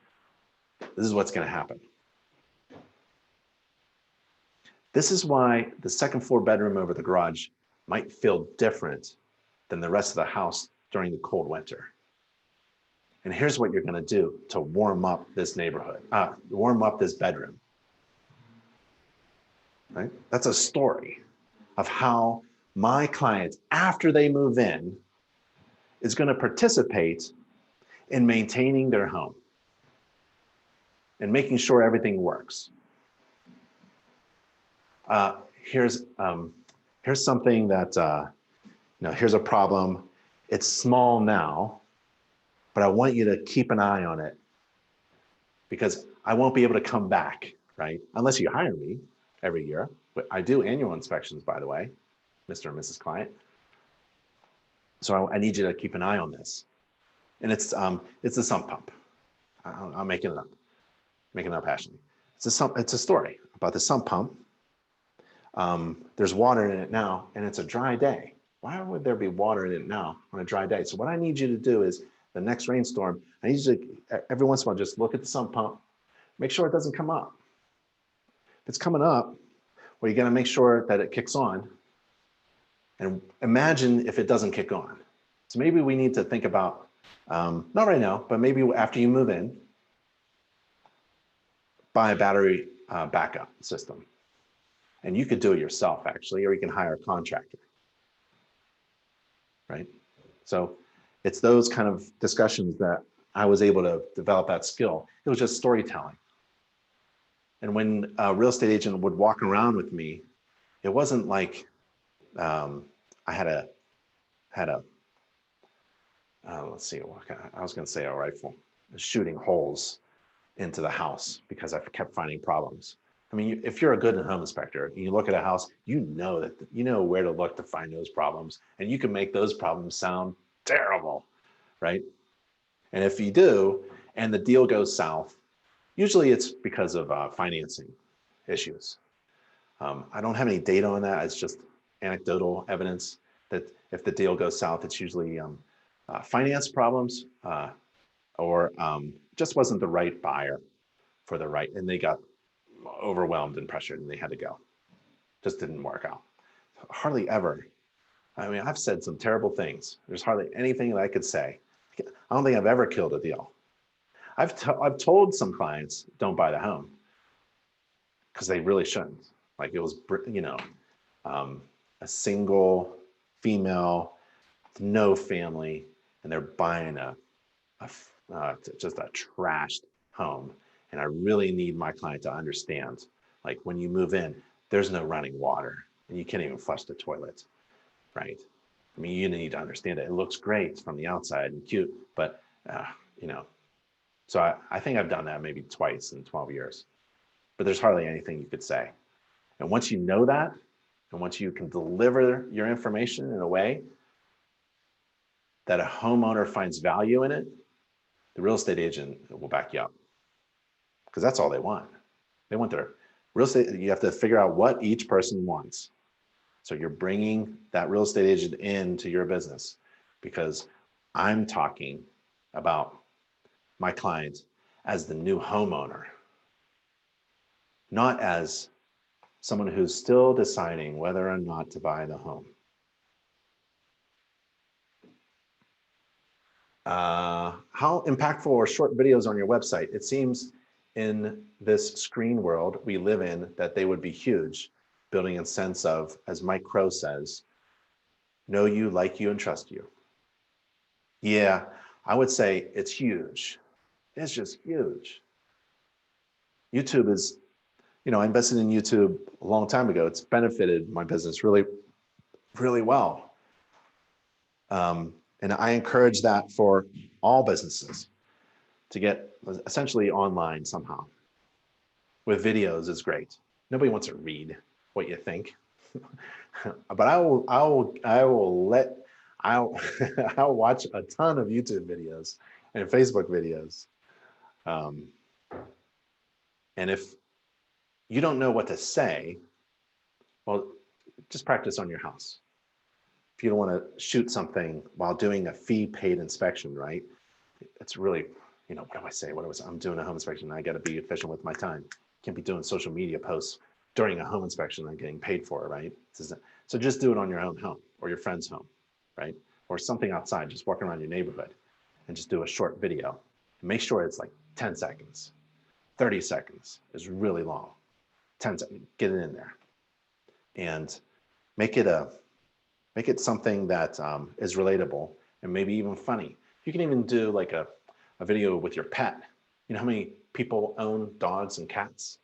this is what's going to happen. This is why the second floor bedroom over the garage might feel different than the rest of the house during the cold winter. And here's what you're going to do to warm up this neighborhood, warm up this bedroom. Right? That's a story of how my clients, after they move in, is going to participate in maintaining their home and making sure everything works. Here's something that, here's a problem. It's small now, but I want you to keep an eye on it because I won't be able to come back, right? Unless you hire me every year. But I do annual inspections, by the way, Mr. and Mrs. Client. So I need you to keep an eye on this. And it's a sump pump. I'm making it up passionately. It's a story about the sump pump. There's water in it now, and it's a dry day. Why would there be water in it now on a dry day? So what I need you to do is the next rainstorm, I need you to, every once in a while, just look at the sump pump, make sure it doesn't come up. If it's coming up, well, you got to make sure that it kicks on. And imagine if it doesn't kick on. So maybe we need to think about, not right now, but maybe after you move in, buy a battery backup system. And you could do it yourself, actually, or you can hire a contractor, right? So it's those kind of discussions that I was able to develop that skill. It was just storytelling. And when a real estate agent would walk around with me, it wasn't like I had a let's see, I was going to say a rifle, shooting holes into the house because I kept finding problems. I mean, if you're a good home inspector and you look at a house, you know where to look to find those problems, and you can make those problems sound terrible, right? And if you do, and the deal goes south, usually it's because of financing issues. I don't have any data on that. It's just anecdotal evidence that if the deal goes south, it's usually finance problems or just wasn't the right buyer for the right, and they got overwhelmed and pressured and they had to go. Just didn't work out. Hardly ever. I mean, I've said some terrible things. There's hardly anything that I could say. I don't think I've ever killed a deal. I've told some clients, don't buy the home because they really shouldn't. Like it was, a single female, no family, and they're buying just a trashed home. And I really need my client to understand, like when you move in, there's no running water and you can't even flush the toilet, right? I mean, you need to understand it. It looks great from the outside and cute, but you know, so I think I've done that maybe twice in 12 years, but there's hardly anything you could say. And once you know that, and once you can deliver your information in a way that a homeowner finds value in it, the real estate agent will back you up, because that's all they want. They want their real estate. You have to figure out what each person wants. So you're bringing that real estate agent into your business, because I'm talking about my client as the new homeowner, not as someone who's still deciding whether or not to buy the home. How impactful are short videos on your website? It seems in this screen world we live in that they would be huge, building a sense of, as Mike Crow says, know you, like you, and trust you. Yeah, I would say it's huge. It's just huge. YouTube is, I invested in YouTube a long time ago. It's benefited my business really, really well. And I encourage that for all businesses to get essentially online somehow. With videos is great. Nobody wants to read what you think, but I'll watch a ton of YouTube videos and Facebook videos. And if you don't know what to say, well, just practice on your house. If you don't want to shoot something while doing a fee-paid inspection, right? It's really, what do I say? I'm doing a home inspection. I got to be efficient with my time. Can't be doing social media posts during a home inspection and getting paid for it, right? So just do it on your own home or your friend's home, right? Or something outside, just walking around your neighborhood and just do a short video. And make sure it's like 10 seconds. 30 seconds is really long. 10 seconds, get it in there. And make it something that is relatable and maybe even funny. You can even do like a video with your pet. You know how many people own dogs and cats?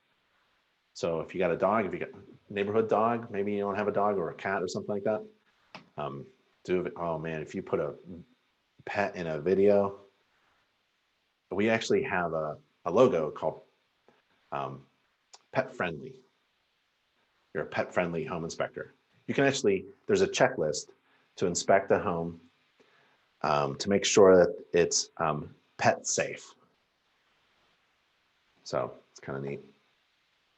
So if you got a dog, if you got a neighborhood dog, maybe you don't have a dog or a cat or something like that. Oh man, if you put a pet in a video, we actually have a logo called Pet Friendly. You're a pet friendly home inspector. You can actually, there's a checklist to inspect a home to make sure that it's pet safe. So it's kind of neat.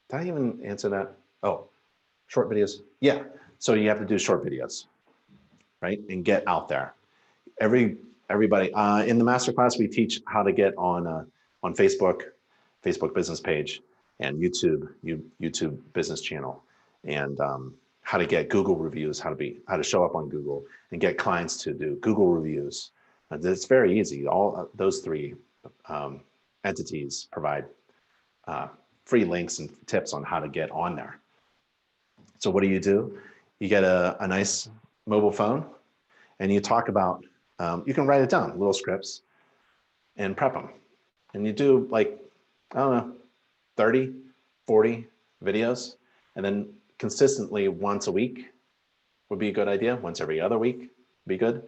Did I even answer that? Oh, short videos. Yeah. So you have to do short videos, right? And get out there. Everybody in the masterclass, we teach how to get on Facebook business page, and YouTube business channel, and how to get Google reviews, how to show up on Google and get clients to do Google reviews. It's very easy. All those three entities provide free links and tips on how to get on there. So what do? You get a nice mobile phone and you talk about, you can write it down, little scripts, and prep them. And you do like, I don't know, 30, 40 videos, and then consistently once a week would be a good idea. Once every other week would be good.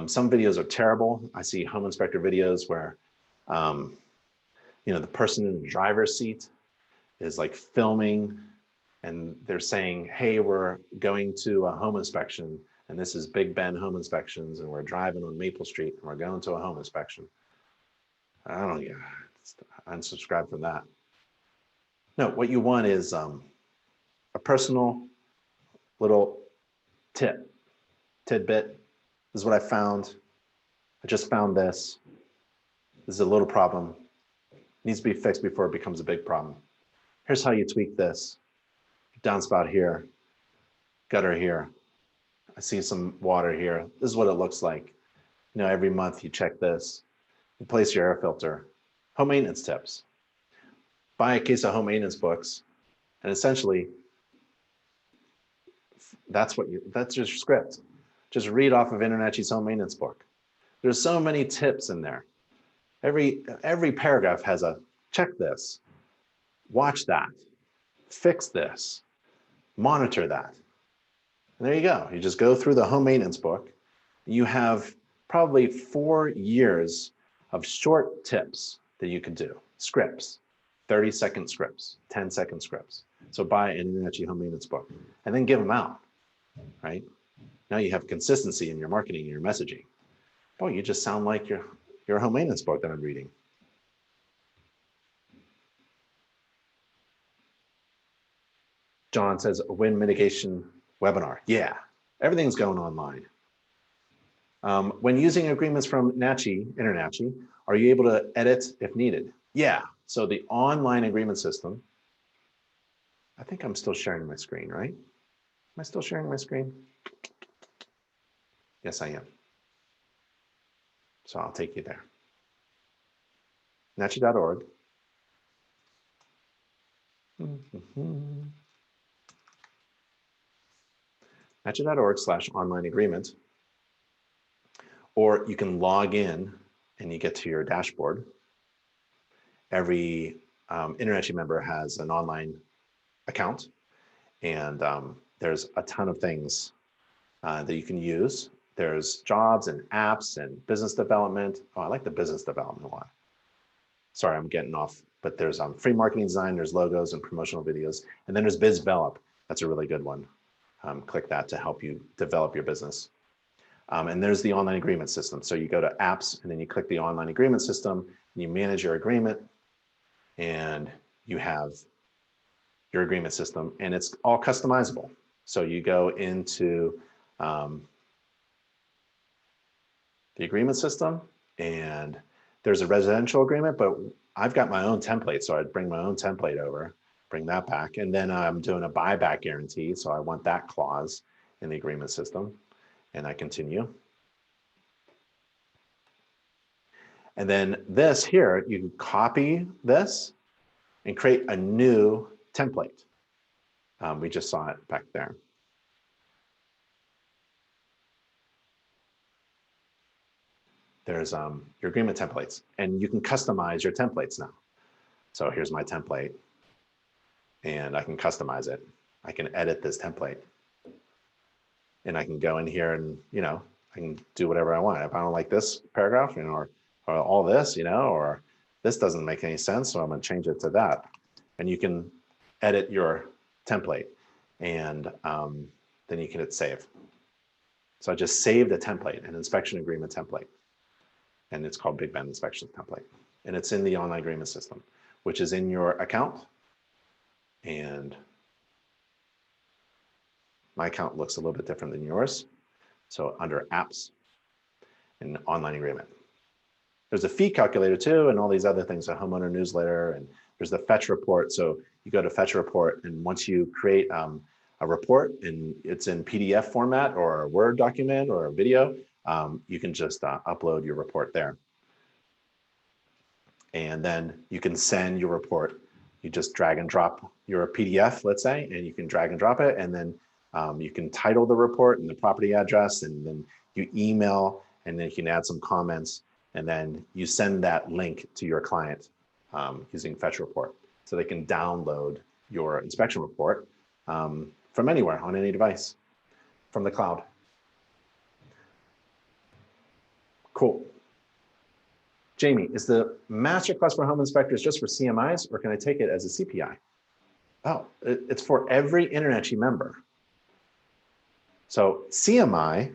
Some videos are terrible. I see home inspector videos where, the person in the driver's seat is like filming and they're saying, hey, we're going to a home inspection and this is Big Ben Home Inspections and we're driving on Maple Street and we're going to a home inspection. I don't know, unsubscribe from that. No, what you want is a personal little tidbit. This is what I found. I just found this. This is a little problem. It needs to be fixed before it becomes a big problem. Here's how you tweak this. Downspout here, gutter here. I see some water here. This is what it looks like. Every month you check this. Replace your air filter. Home maintenance tips. Buy a case of home maintenance books, and essentially, that's your script. Just read off of InterNACHI's home maintenance book. There's so many tips in there. Every paragraph has a check this, watch that, fix this, monitor that. And there you go. You just go through the home maintenance book. You have probably 4 years of short tips that you can do, scripts, 30-second scripts, 10-second scripts. So buy an InterNACHI home maintenance book and then give them out, right? Now you have consistency in your marketing and your messaging. Oh, you just sound like your home maintenance book that I'm reading. John says a wind mitigation webinar. Yeah, everything's going online. When using agreements from InterNACHI, are you able to edit if needed? Yeah, so the online agreement system, I think I'm still sharing my screen, right? Am I still sharing my screen? Yes, I am. So I'll take you there. NACHI.org. NACHI.org/online agreement. Or you can log in and you get to your dashboard. Every InterNACHI member has an online account, and there's a ton of things that you can use. There's jobs and apps and business development. Oh, I like the business development a lot. Sorry, I'm getting off, but there's free marketing design, there's logos and promotional videos, and then there's BizDevelop. That's a really good one. Click that to help you develop your business. And there's the online agreement system. So you go to apps and then you click the online agreement system and you manage your agreement and you have your agreement system and it's all customizable. So you go into the agreement system and there's a residential agreement, but I've got my own template. So I'd bring my own template over, bring that back. And then I'm doing a buyback guarantee. So I want that clause in the agreement system. And I continue. And then this here, you can copy this and create a new template. We just saw it back there. There's your agreement templates, and you can customize your templates now. So here's my template, and I can customize it. I can edit this template. And I can go in here and, I can do whatever I want. If I don't like this paragraph, or all this, or this doesn't make any sense, so I'm going to change it to that. And you can edit your template and then you can hit save. So I just saved a template, an inspection agreement template. And it's called Big Ben Inspection Template. And it's in the online agreement system, which is in your account. And my account looks a little bit different than yours. So under apps and online agreement. There's a fee calculator too, and all these other things, a homeowner newsletter, and there's the fetch report. So you go to fetch report, and once you create a report and it's in PDF format or a Word document or a video, you can just upload your report there. And then you can send your report. You just drag and drop your PDF, let's say, and you can drag and drop it, and then you can title the report and the property address, and then you email, and then you can add some comments, and then you send that link to your client using Fetch Report. So they can download your inspection report from anywhere on any device, from the cloud. Cool. Jamie, is the masterclass for home inspectors just for CMIs, or can I take it as a CPI? Oh, it's for every InterNACHI member. So CMI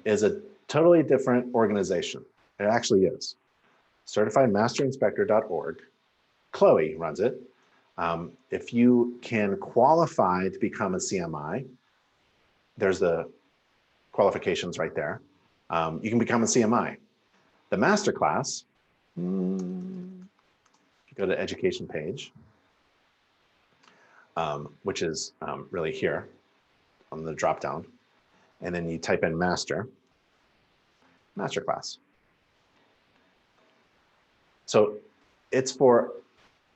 is a totally different organization. It actually is. CertifiedMasterInspector.org. Chloe runs it. If you can qualify to become a CMI, there's the qualifications right there. You can become a CMI. The masterclass, go to education page, which is really here on the drop down, and then you type in masterclass. So it's for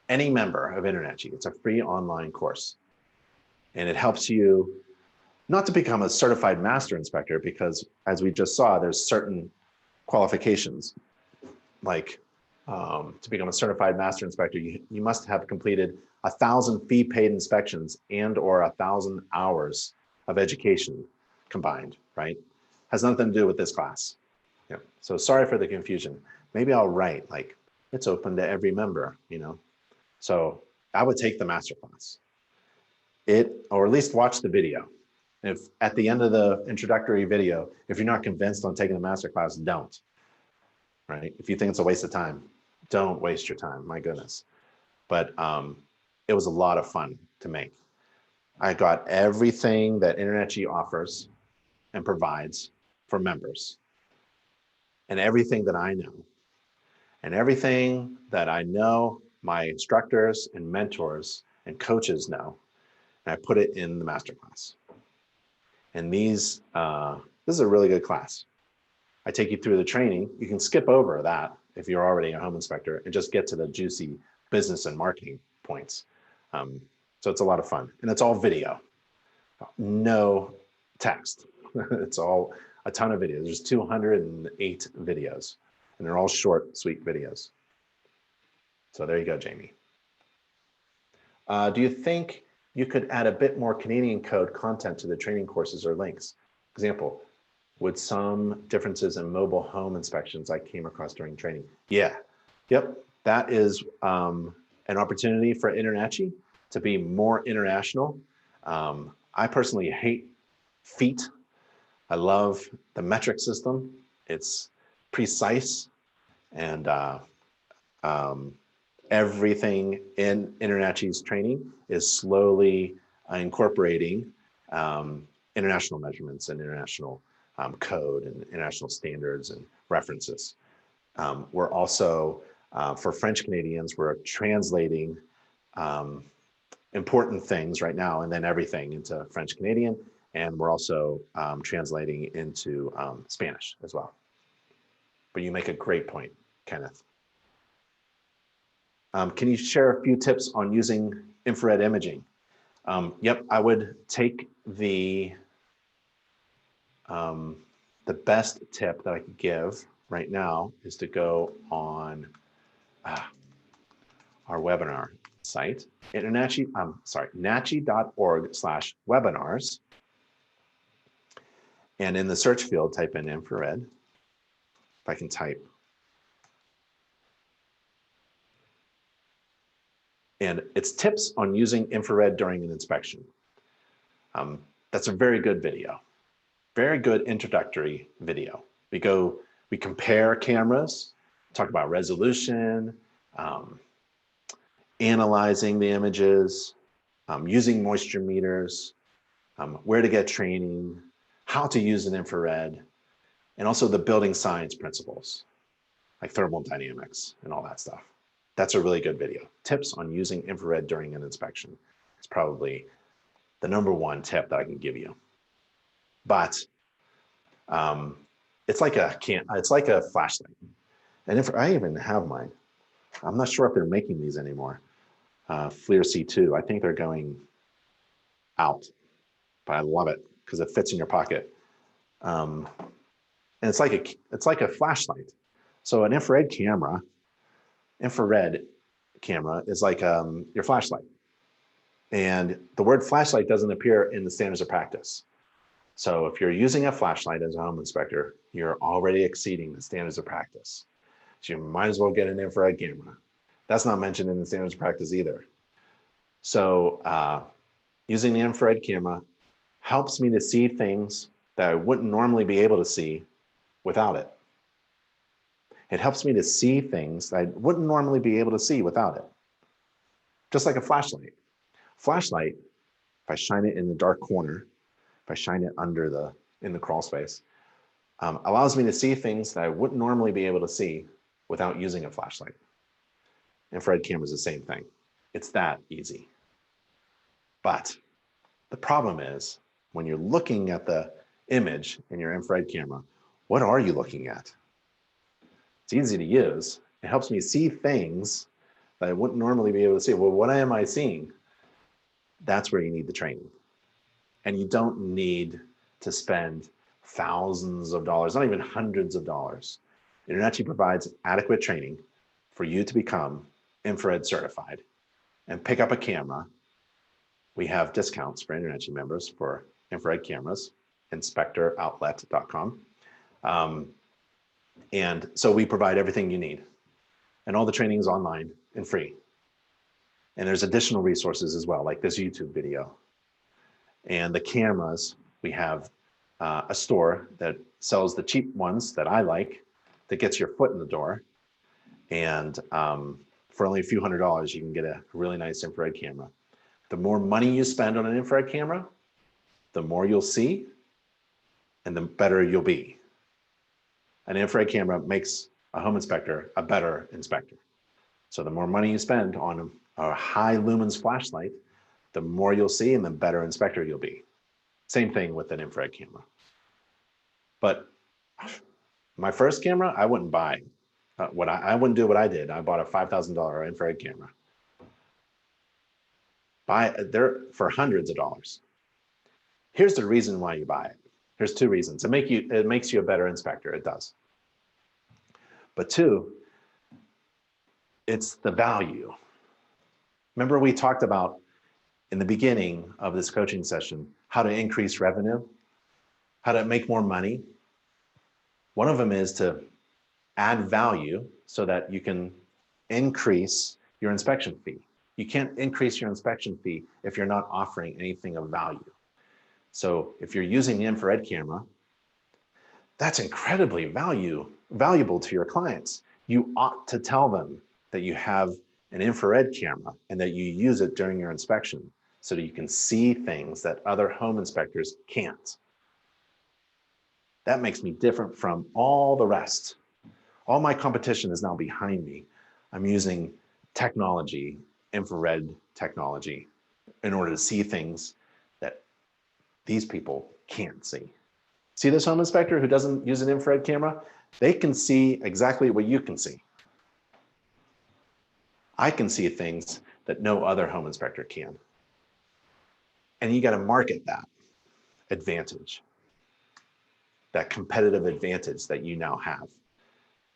any member of InterNACHI. It's a free online course, and it helps you not to become a certified master inspector, because as we just saw, there's certain qualifications, like to become a certified master inspector, you must have completed 1,000 fee-paid inspections and or 1,000 hours of education combined, right? Has nothing to do with this class. Yeah. So sorry for the confusion. Maybe I'll write like, it's open to every member, you know? So I would take the masterclass. Or at least watch the video. If at the end of the introductory video, if you're not convinced on taking the masterclass, don't, right? If you think it's a waste of time, don't waste your time, my goodness. But it was a lot of fun to make. I got everything that InterNACHI offers and provides for members, and everything that I know, and everything that I know my instructors and mentors and coaches know, and I put it in the masterclass. And this is a really good class. I take you through the training. You can skip over that if you're already a home inspector and just get to the juicy business and marketing points. So it's a lot of fun, and it's all video, no text. It's all a ton of videos. There's 208 videos, and they're all short, sweet videos. So there you go, Jamie. Do you think you could add a bit more Canadian code content to the training courses or links? Example, would some differences in mobile home inspections I came across during training? Yeah, yep, that is an opportunity for InterNACHI to be more international. I personally hate feet. I love the metric system. It's precise, and everything in InterNACHI's training is slowly incorporating international measurements and international code and international standards and references. We're also, for French Canadians, we're translating important things right now and then everything into French Canadian, and we're also translating into Spanish as well. But you make a great point, Kenneth. Can you share a few tips on using infrared imaging? Yep, I would take the best tip that I could give right now is to go on our webinar site, nachi.org/webinars. And in the search field, type in infrared. If I can type. And it's tips on using infrared during an inspection. That's a very good video. Very good introductory video. We compare cameras, talk about resolution, analyzing the images, using moisture meters, where to get training, how to use an infrared, and also the building science principles, like thermodynamics and all that stuff. That's a really good video. Tips on using infrared during an inspection. It's probably the #1 tip that I can give you. But it's like a flashlight. And if I even have mine, I'm not sure if they're making these anymore. FLIR C2, I think they're going out, but I love it because it fits in your pocket. And it's like a flashlight. So an infrared camera is like your flashlight. And the word flashlight doesn't appear in the standards of practice. So if you're using a flashlight as a home inspector, you're already exceeding the standards of practice. So you might as well get an infrared camera. That's not mentioned in the standards of practice either. So using the infrared camera helps me to see things that I wouldn't normally be able to see without it. It helps me to see things that I wouldn't normally be able to see without it. Just like a flashlight. Flashlight, if I shine it in the dark corner, if I shine it in the crawl space, allows me to see things that I wouldn't normally be able to see without using a flashlight. Infrared camera is the same thing. It's that easy. But the problem is when you're looking at the image in your infrared camera, what are you looking at? It's easy to use. It helps me see things that I wouldn't normally be able to see. Well, what am I seeing? That's where you need the training. And you don't need to spend thousands of dollars, not even hundreds of dollars. InterNACHI provides adequate training for you to become infrared certified and pick up a camera. We have discounts for InterNACHI members for infrared cameras, inspectoroutlet.com. And so we provide everything you need. And all the training is online and free. And there's additional resources as well, like this YouTube video. And the cameras, we have a store that sells the cheap ones that I like, that gets your foot in the door. And for only a few $100s, you can get a really nice infrared camera. The more money you spend on an infrared camera, the more you'll see and the better you'll be. An infrared camera makes a home inspector a better inspector. So the more money you spend on a high lumens flashlight, the more you'll see and the better inspector you'll be. Same thing with an infrared camera. But my first camera, I wouldn't buy. I wouldn't do what I did. I bought a $5,000 infrared camera. They're for hundreds of dollars. Here's the reason why you buy it. Here's two reasons. It makes you a better inspector. It does. But two, it's the value. Remember we talked about in the beginning of this coaching session, how to increase revenue, how to make more money. One of them is to add value so that you can increase your inspection fee. You can't increase your inspection fee if you're not offering anything of value. So if you're using the infrared camera, that's incredibly valuable to your clients. You ought to tell them that you have an infrared camera and that you use it during your inspection so that you can see things that other home inspectors can't. That makes me different from all the rest. All my competition is now behind me. I'm using technology, infrared technology, in order to see things that these people can't see. See this home inspector who doesn't use an infrared camera? They can see exactly what you can see. I can see things that no other home inspector can. And you got to market that advantage, that competitive advantage that you now have.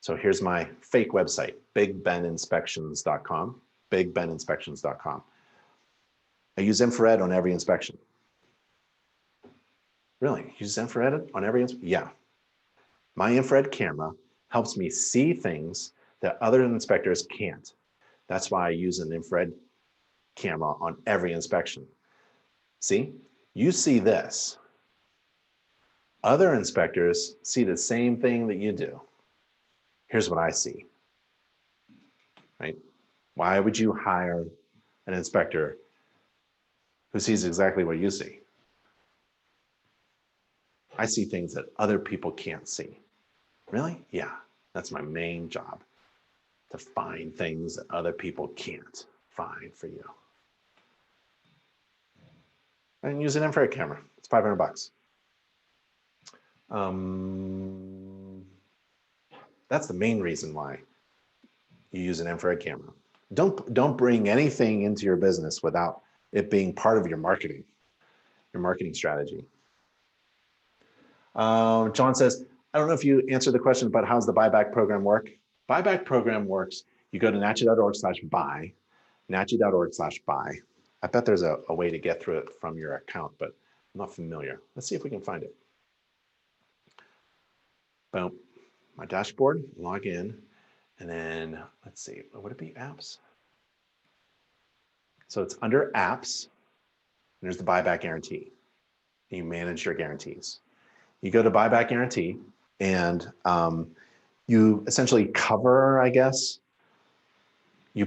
So here's my fake website, bigbeninspections.com, bigbeninspections.com. I use infrared on every inspection. Really? Use infrared on every inspection? Yeah. My infrared camera helps me see things that other inspectors can't. That's why I use an infrared camera on every inspection. See, you see this. Other inspectors see the same thing that you do. Here's what I see, right? Why would you hire an inspector who sees exactly what you see? I see things that other people can't see. Really? Yeah, that's my main job, to find things that other people can't find for you. And use an infrared camera. It's $500. That's the main reason why you use an infrared camera. Don't bring anything into your business without it being part of your marketing strategy. John says, I don't know if you answered the question, but how's the buyback program work? Buyback program works. You go to nachi.org/buy, nachi.org/buy. I bet there's a way to get through it from your account, but I'm not familiar. Let's see if we can find it. Boom, my dashboard, log in, and then let's see, would it be apps? So it's under apps, and there's the buyback guarantee. You manage your guarantees. You go to buyback guarantee, and you essentially cover, I guess, you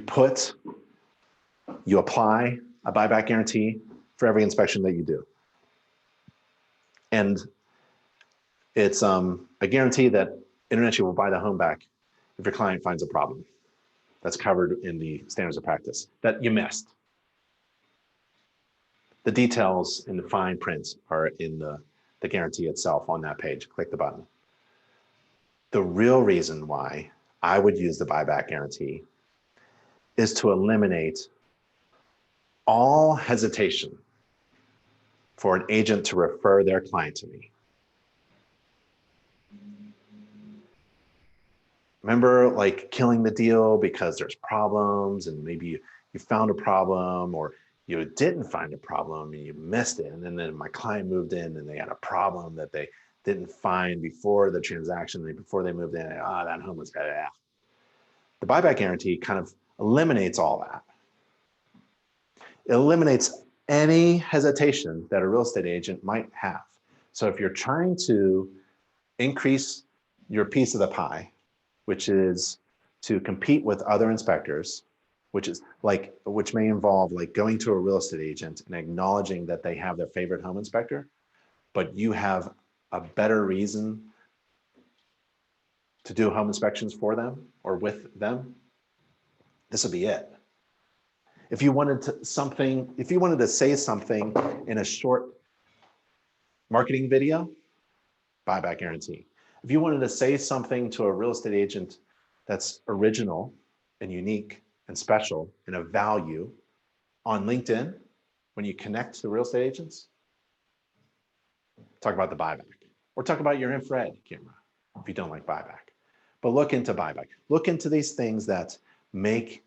apply a buyback guarantee for every inspection that you do. And it's a guarantee that InterNACHI will buy the home back if your client finds a problem. That's covered in the standards of practice that you missed. The details in the fine print are in the guarantee itself on that page. Click the button. The real reason why I would use the buyback guarantee is to eliminate all hesitation for an agent to refer their client to me. Remember, like, killing the deal because there's problems, and maybe you found a problem, or you didn't find a problem and you missed it, and then my client moved in and they had a problem that they didn't find before the transaction, before they moved in, that home was bad. The buyback guarantee kind of eliminates all that. It eliminates any hesitation that a real estate agent might have. So if you're trying to increase your piece of the pie, which is to compete with other inspectors, which may involve like going to a real estate agent and acknowledging that they have their favorite home inspector, but you have a better reason to do home inspections for them or with them, this would be it. If you wanted to say something in a short marketing video, buyback guarantee. If you wanted to say something to a real estate agent that's original and unique and special and of value on LinkedIn, when you connect to the real estate agents, talk about the buyback, or talk about your infrared camera if you don't like buyback. But look into buyback. Look into these things that make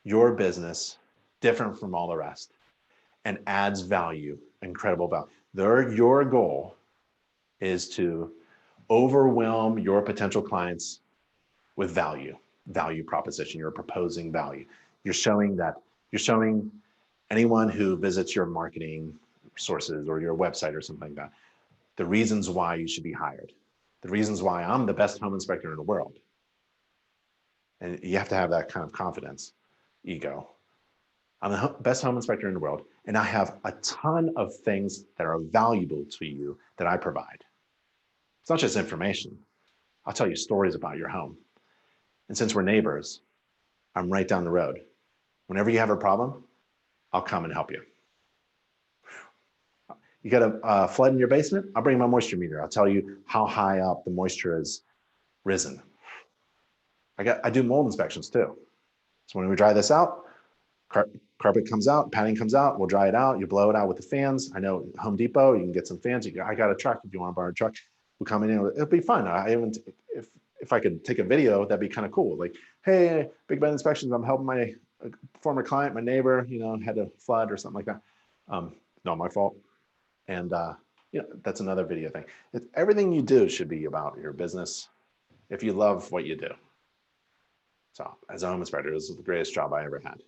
your business different from all the rest and adds value, incredible value. Your goal is to overwhelm your potential clients with value proposition. You're proposing value. You're showing anyone who visits your marketing sources or your website or something like that, the reasons why you should be hired, the reasons why I'm the best home inspector in the world. And you have to have that kind of confidence, ego. I'm the best home inspector in the world, and I have a ton of things that are valuable to you that I provide. It's not just information. I'll tell you stories about your home. And since we're neighbors, I'm right down the road. Whenever you have a problem, I'll come and help you. You got a flood in your basement? I'll bring my moisture meter. I'll tell you how high up the moisture has risen. I do mold inspections too. So when we dry this out, carpet comes out, padding comes out, we'll dry it out, you blow it out with the fans. I know Home Depot, you can get some fans. I got a truck if you want to borrow a truck. We'll come in, it'll be fun. If I could take a video, that'd be kind of cool. Like, hey, Big Ben Inspections, I'm helping my former client, my neighbor, had a flood or something like that. Not my fault. And that's another video thing. Everything you do should be about your business if you love what you do. So as a home inspector, this is the greatest job I ever had.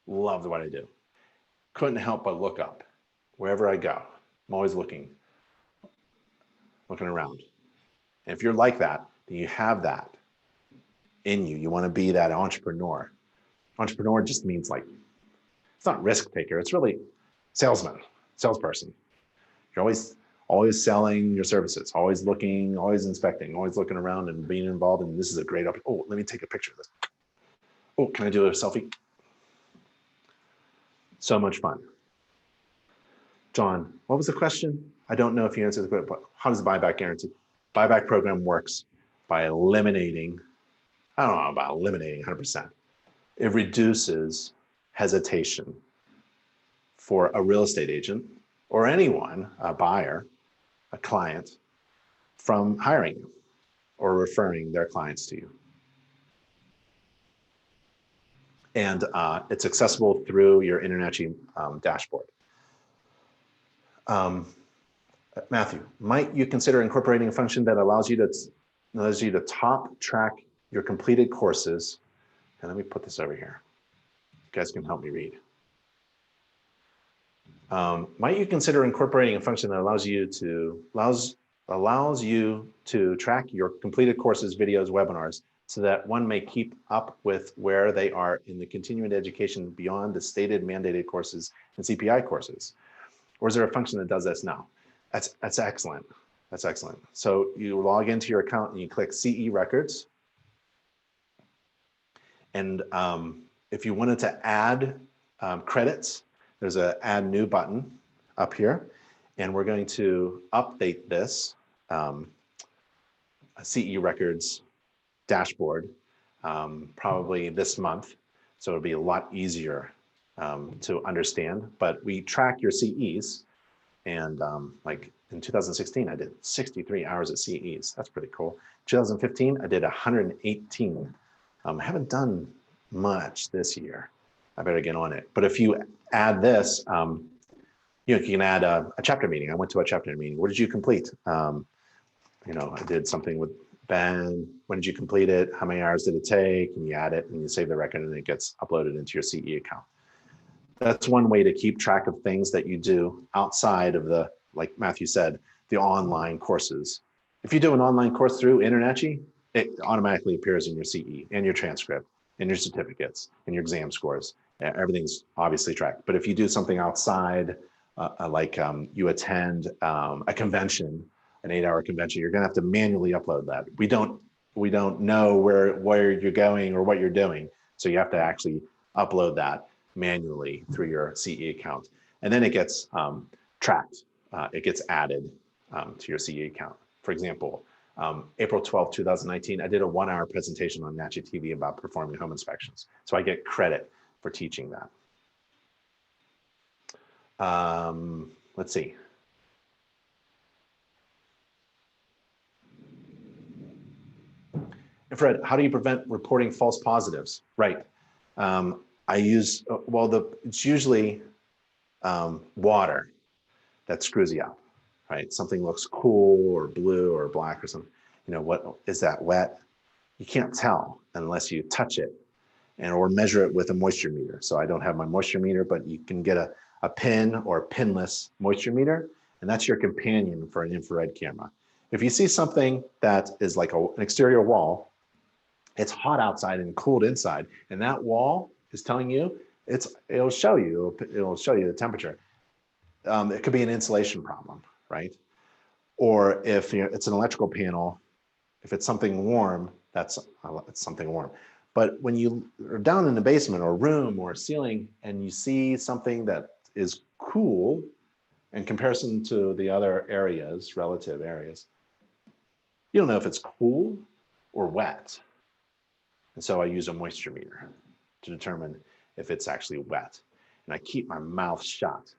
Loved what I do. Couldn't help but look up wherever I go. I'm always looking around. And if you're like that, then you have that in you. You want to be that entrepreneur. Entrepreneur just means it's not risk taker. It's really salesperson. You're always selling your services, always looking, always inspecting, always looking around and being involved. And this is a great opportunity. Oh, let me take a picture of this. Oh, can I do a selfie? So much fun. John, what was the question? I don't know if you answered the question, but how does the buyback guarantee? Buyback program works by eliminating, I don't know about eliminating 100%. It reduces hesitation for a real estate agent or anyone, a buyer, a client, from hiring you or referring their clients to you. And it's accessible through your InterNACHI dashboard. Matthew, might you consider incorporating a function that allows you to top track your completed courses? And let me put this over here. You guys can help me read. Might you consider incorporating a function that allows you to track your completed courses, videos, webinars, so that one may keep up with where they are in the continuing education beyond the stated mandated courses and CPI courses? Or is there a function that does this now? That's excellent. That's excellent. So you log into your account and you click CE records. And if you wanted to add credits, there's an add new button up here. And we're going to update this CE records dashboard probably this month. So it'll be a lot easier to understand, but we track your CEs. And like in 2016, I did 63 hours at CEs. That's pretty cool. 2015, I did 118. I haven't done much this year. I better get on it. But if you add this, you can add a chapter meeting. I went to a chapter meeting. What did you complete? I did something with Ben. When did you complete it? How many hours did it take? And you add it and you save the record and it gets uploaded into your CE account. That's one way to keep track of things that you do outside of the, like Matthew said, the online courses. If you do an online course through InterNACHI, it automatically appears in your CE and your transcript and your certificates and your exam scores. Everything's obviously tracked. But if you do something outside, you attend a convention, an 8-hour convention, you're going to have to manually upload that. We don't know where you're going or what you're doing, so you have to actually upload that manually through your CE account, and then it gets tracked. It gets added to your CE account. For example, April 12, 2019, I did a 1-hour presentation on NACHI TV about performing home inspections, so I get credit for teaching that. Let's see. Fred, how do you prevent reporting false positives? Right. I use, it's usually water that screws you up, right? Something looks cool or blue or black or something. What is that, wet? You can't tell unless you touch it or measure it with a moisture meter. So I don't have my moisture meter, but you can get a pin or a pinless moisture meter, and that's your companion for an infrared camera. If you see something that is like an exterior wall, it's hot outside and cooled inside, and that wall is telling you, it'll show you the temperature. It could be an insulation problem, right? Or if it's an electrical panel, if it's something warm, it's something warm. But when you are down in the basement or room or ceiling and you see something that is cool in comparison to the other areas, relative areas, you don't know if it's cool or wet. And so I use a moisture meter to determine if it's actually wet. And I keep my mouth shut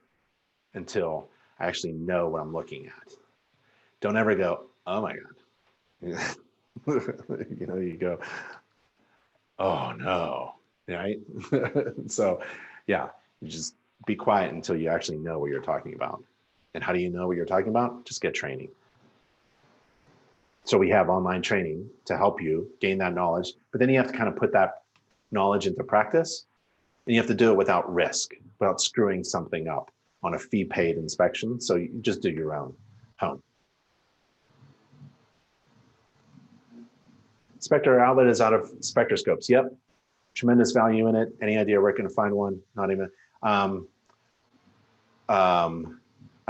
until I actually know what I'm looking at. Don't ever go, oh my God. You go, oh no, right? So yeah, you just be quiet until you actually know what you're talking about. And how do you know what you're talking about? Just get training. So we have online training to help you gain that knowledge, but then you have to kind of put that knowledge into practice, and you have to do it without risk, without screwing something up on a fee-paid inspection. So you just do your own home. Inspector outlet is out of spectroscopes. Yep, tremendous value in it. Any idea where we're going to find one? Not even. I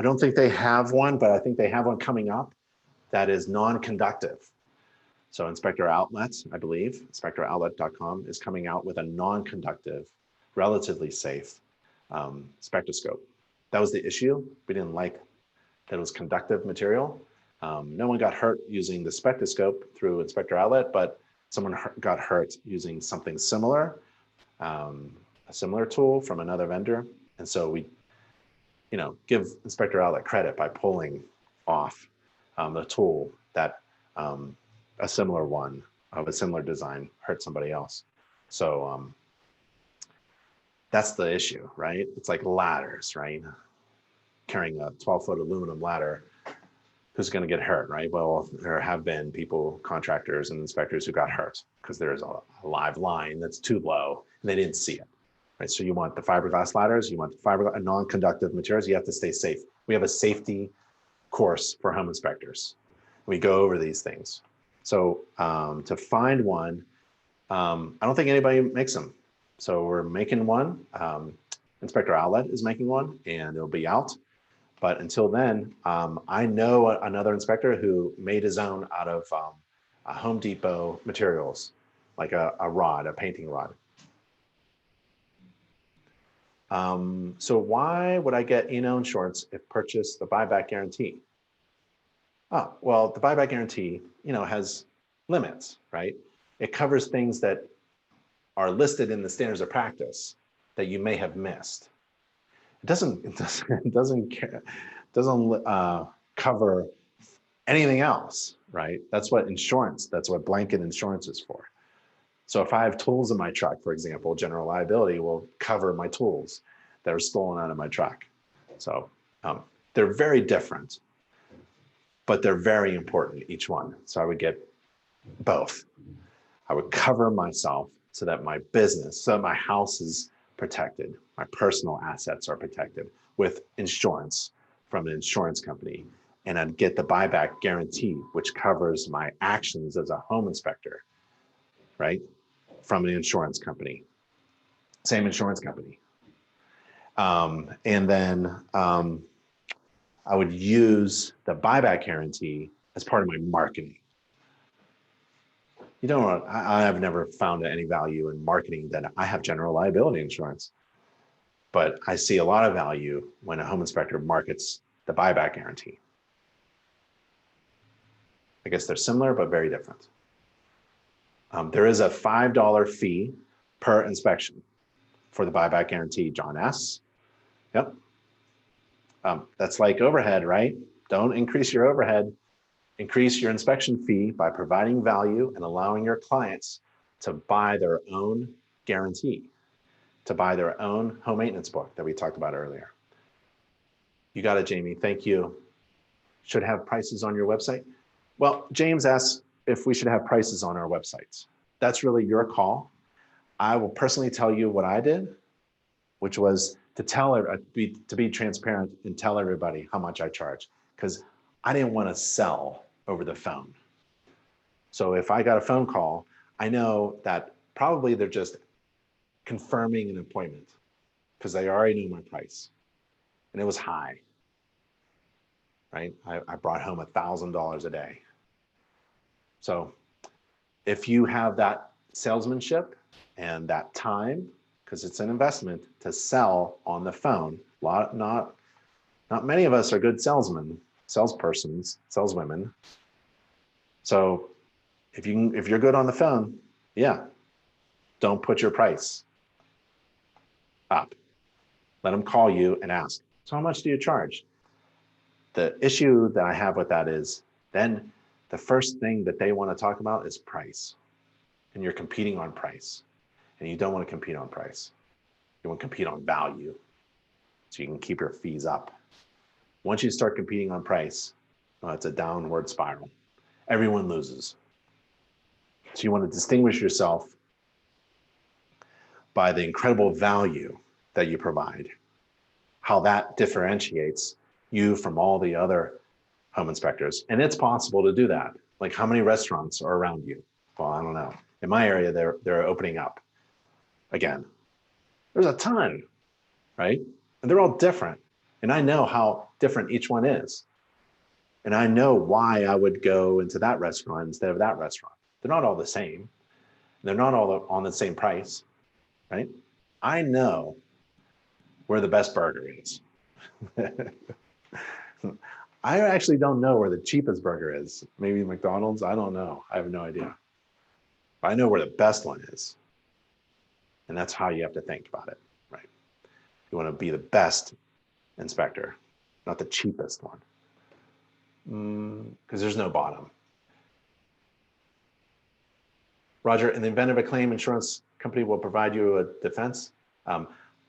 don't think they have one, but I think they have one coming up that is non-conductive. So Inspector Outlets, I believe, inspectoroutlet.com is coming out with a non-conductive, relatively safe spectroscope. That was the issue. We didn't like that it was conductive material. No one got hurt using the spectroscope through Inspector Outlet, but someone got hurt using something similar, a similar tool from another vendor. And so we, give Inspector Outlet credit by pulling off the tool that a similar one of a similar design hurt somebody else. So that's the issue, right? It's like ladders, right? Carrying a 12-foot aluminum ladder, who's going to get hurt, right? Well, there have been people, contractors and inspectors who got hurt because there's a live line that's too low and they didn't see it, right? So you want the fiberglass ladders, you want the non-conductive materials, you have to stay safe. We have a safety course for home inspectors. We go over these things. So to find one, I don't think anybody makes them. So we're making one. Inspector Outlet is making one and it'll be out. But until then, I know another inspector who made his own out of a Home Depot materials, like a rod, a painting rod. So why would I get E&O insurance if purchase the buyback guarantee? Oh, well, the buyback guarantee, has limits, right? It covers things that are listed in the standards of practice that you may have missed. It doesn't cover anything else, right? That's what blanket insurance is for. So if I have tools in my truck, for example, general liability will cover my tools that are stolen out of my truck. So they're very different. but they're very important, each one. So I would get both. I would cover myself so that my business, so my house is protected, my personal assets are protected with insurance from an insurance company. And I'd get the buyback guarantee, which covers my actions as a home inspector, right? From an insurance company, same insurance company. And then I would use the buyback guarantee as part of my marketing. You don't. I have never found any value in marketing that I have general liability insurance, but I see a lot of value when a home inspector markets the buyback guarantee. I guess they're similar, but very different. There is a $5 fee per inspection for the buyback guarantee, John S. Yep. That's like overhead, right? Don't increase your overhead. Increase your inspection fee by providing value and allowing your clients to buy their own guarantee, to buy their own home maintenance book that we talked about earlier. You got it, Jamie. Thank you. Should have prices on your website? Well, James asks if we should have prices on our websites. That's really your call. I will personally tell you what I did, which was to be transparent and tell everybody how much I charge, because I didn't want to sell over the phone. So if I got a phone call, I know that probably they're just confirming an appointment because they already knew my price, and it was high, right? I brought home $1,000 a day. So if you have that salesmanship and that time, because it's an investment to sell on the phone, not many of us are good salesmen, salespersons, saleswomen. So if you're good on the phone, yeah, don't put your price up. Let them call you and ask, so how much do you charge? The issue that I have with that is then the first thing that they want to talk about is price. And you're competing on price. And you don't want to compete on price. You want to compete on value so you can keep your fees up. Once you start competing on price, it's a downward spiral. Everyone loses. So you want to distinguish yourself by the incredible value that you provide, how that differentiates you from all the other home inspectors. And it's possible to do that. Like, how many restaurants are around you? Well, I don't know. In my area, they're opening up again. There's a ton, right? And they're all different. And I know how different each one is. And I know why I would go into that restaurant instead of that restaurant. They're not all the same. They're not all on the same price, right? I know where the best burger is. I actually don't know where the cheapest burger is. Maybe McDonald's, I don't know. I have no idea. But I know where the best one is. And that's how you have to think about it, right? You want to be the best inspector, not the cheapest one. Because there's no bottom. Roger, in the event of a claim, insurance company will provide you a defense.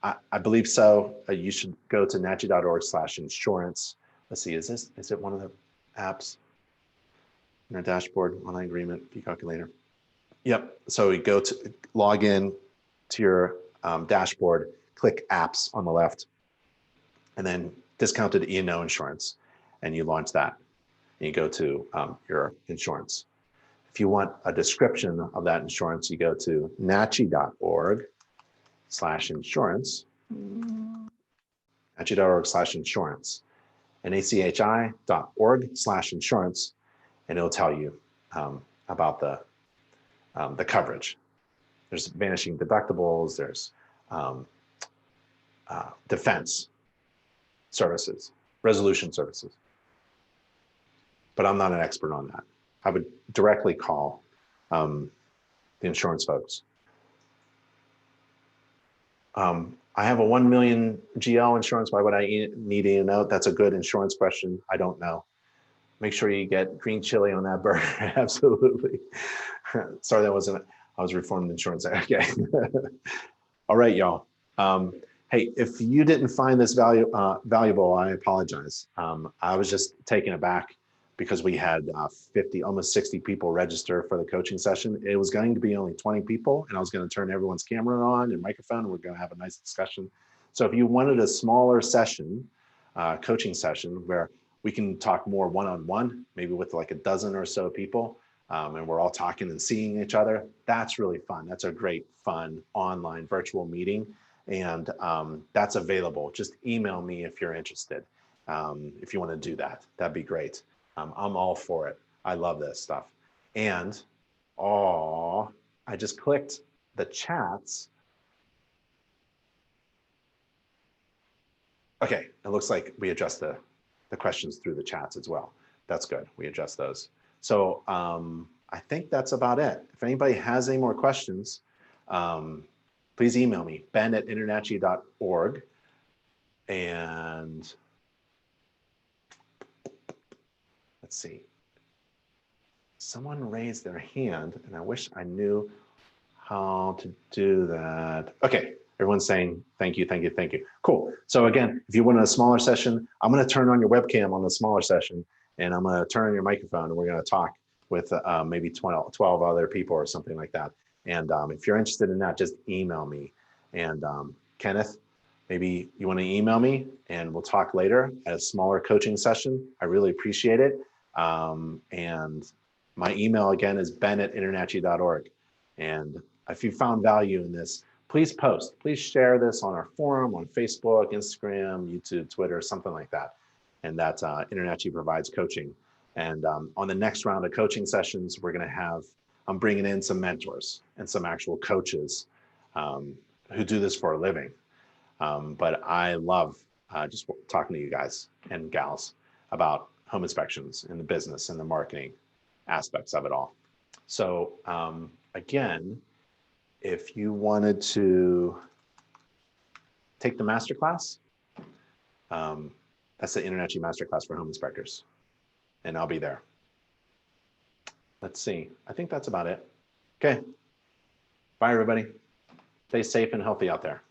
I believe so. You should go to nachi.org/insurance. Let's see, is it one of the apps in our dashboard, online agreement, fee calculator? Yep, so you go to log in to your dashboard, click apps on the left, and then discounted E&O insurance, and you launch that. And you go to your insurance. If you want a description of that insurance, you go to nachi.org/insurance, nachi.org/insurance, nachi.org/insurance, and it'll tell you about the coverage. There's vanishing deductibles, there's defense services, resolution services. But I'm not an expert on that. I would directly call the insurance folks. I have a 1 million GL insurance. Why would I need a note? That's a good insurance question. I don't know. Make sure you get green chili on that burger. Absolutely. Sorry, I was reformed insurance. Okay. All right, y'all. Hey, if you didn't find this valuable, I apologize. I was just taken aback because we had 50, almost 60 people register for the coaching session. It was going to be only 20 people, and I was going to turn everyone's camera on and microphone, and we're going to have a nice discussion. So if you wanted a smaller session, coaching session, where we can talk more one-on-one, maybe with like a dozen or so people, and we're all talking and seeing each other, that's really fun. That's a great, fun online virtual meeting. And that's available. Just email me if you're interested. If you want to do that, that'd be great. I'm all for it. I love this stuff. And, I just clicked the chats. Okay, it looks like we adjust the questions through the chats as well. That's good, we adjust those. So I think that's about it. If anybody has any more questions, please email me, ben@internachi.org. And let's see. Someone raised their hand, and I wish I knew how to do that. Okay, everyone's saying thank you, thank you, thank you. Cool. So again, if you want a smaller session, I'm going to turn on your webcam on the smaller session, and I'm going to turn on your microphone, and we're going to talk with maybe 12 other people or something like that. And if you're interested in that, just email me. And Kenneth, maybe you want to email me, and we'll talk later at a smaller coaching session. I really appreciate it. And my email again is ben@internachi.org. And if you found value in this, please post, please share this on our forum, on Facebook, Instagram, YouTube, Twitter, something like that. And that's InterNACHI Provides Coaching. And on the next round of coaching sessions, we're going to have, I'm bringing in some mentors and some actual coaches who do this for a living. But I love just talking to you guys and gals about home inspections and the business and the marketing aspects of it all. So again, if you wanted to take the masterclass, that's the InterNACHI Masterclass for Home Inspectors, and I'll be there. Let's see, I think that's about it. Okay, bye everybody. Stay safe and healthy out there.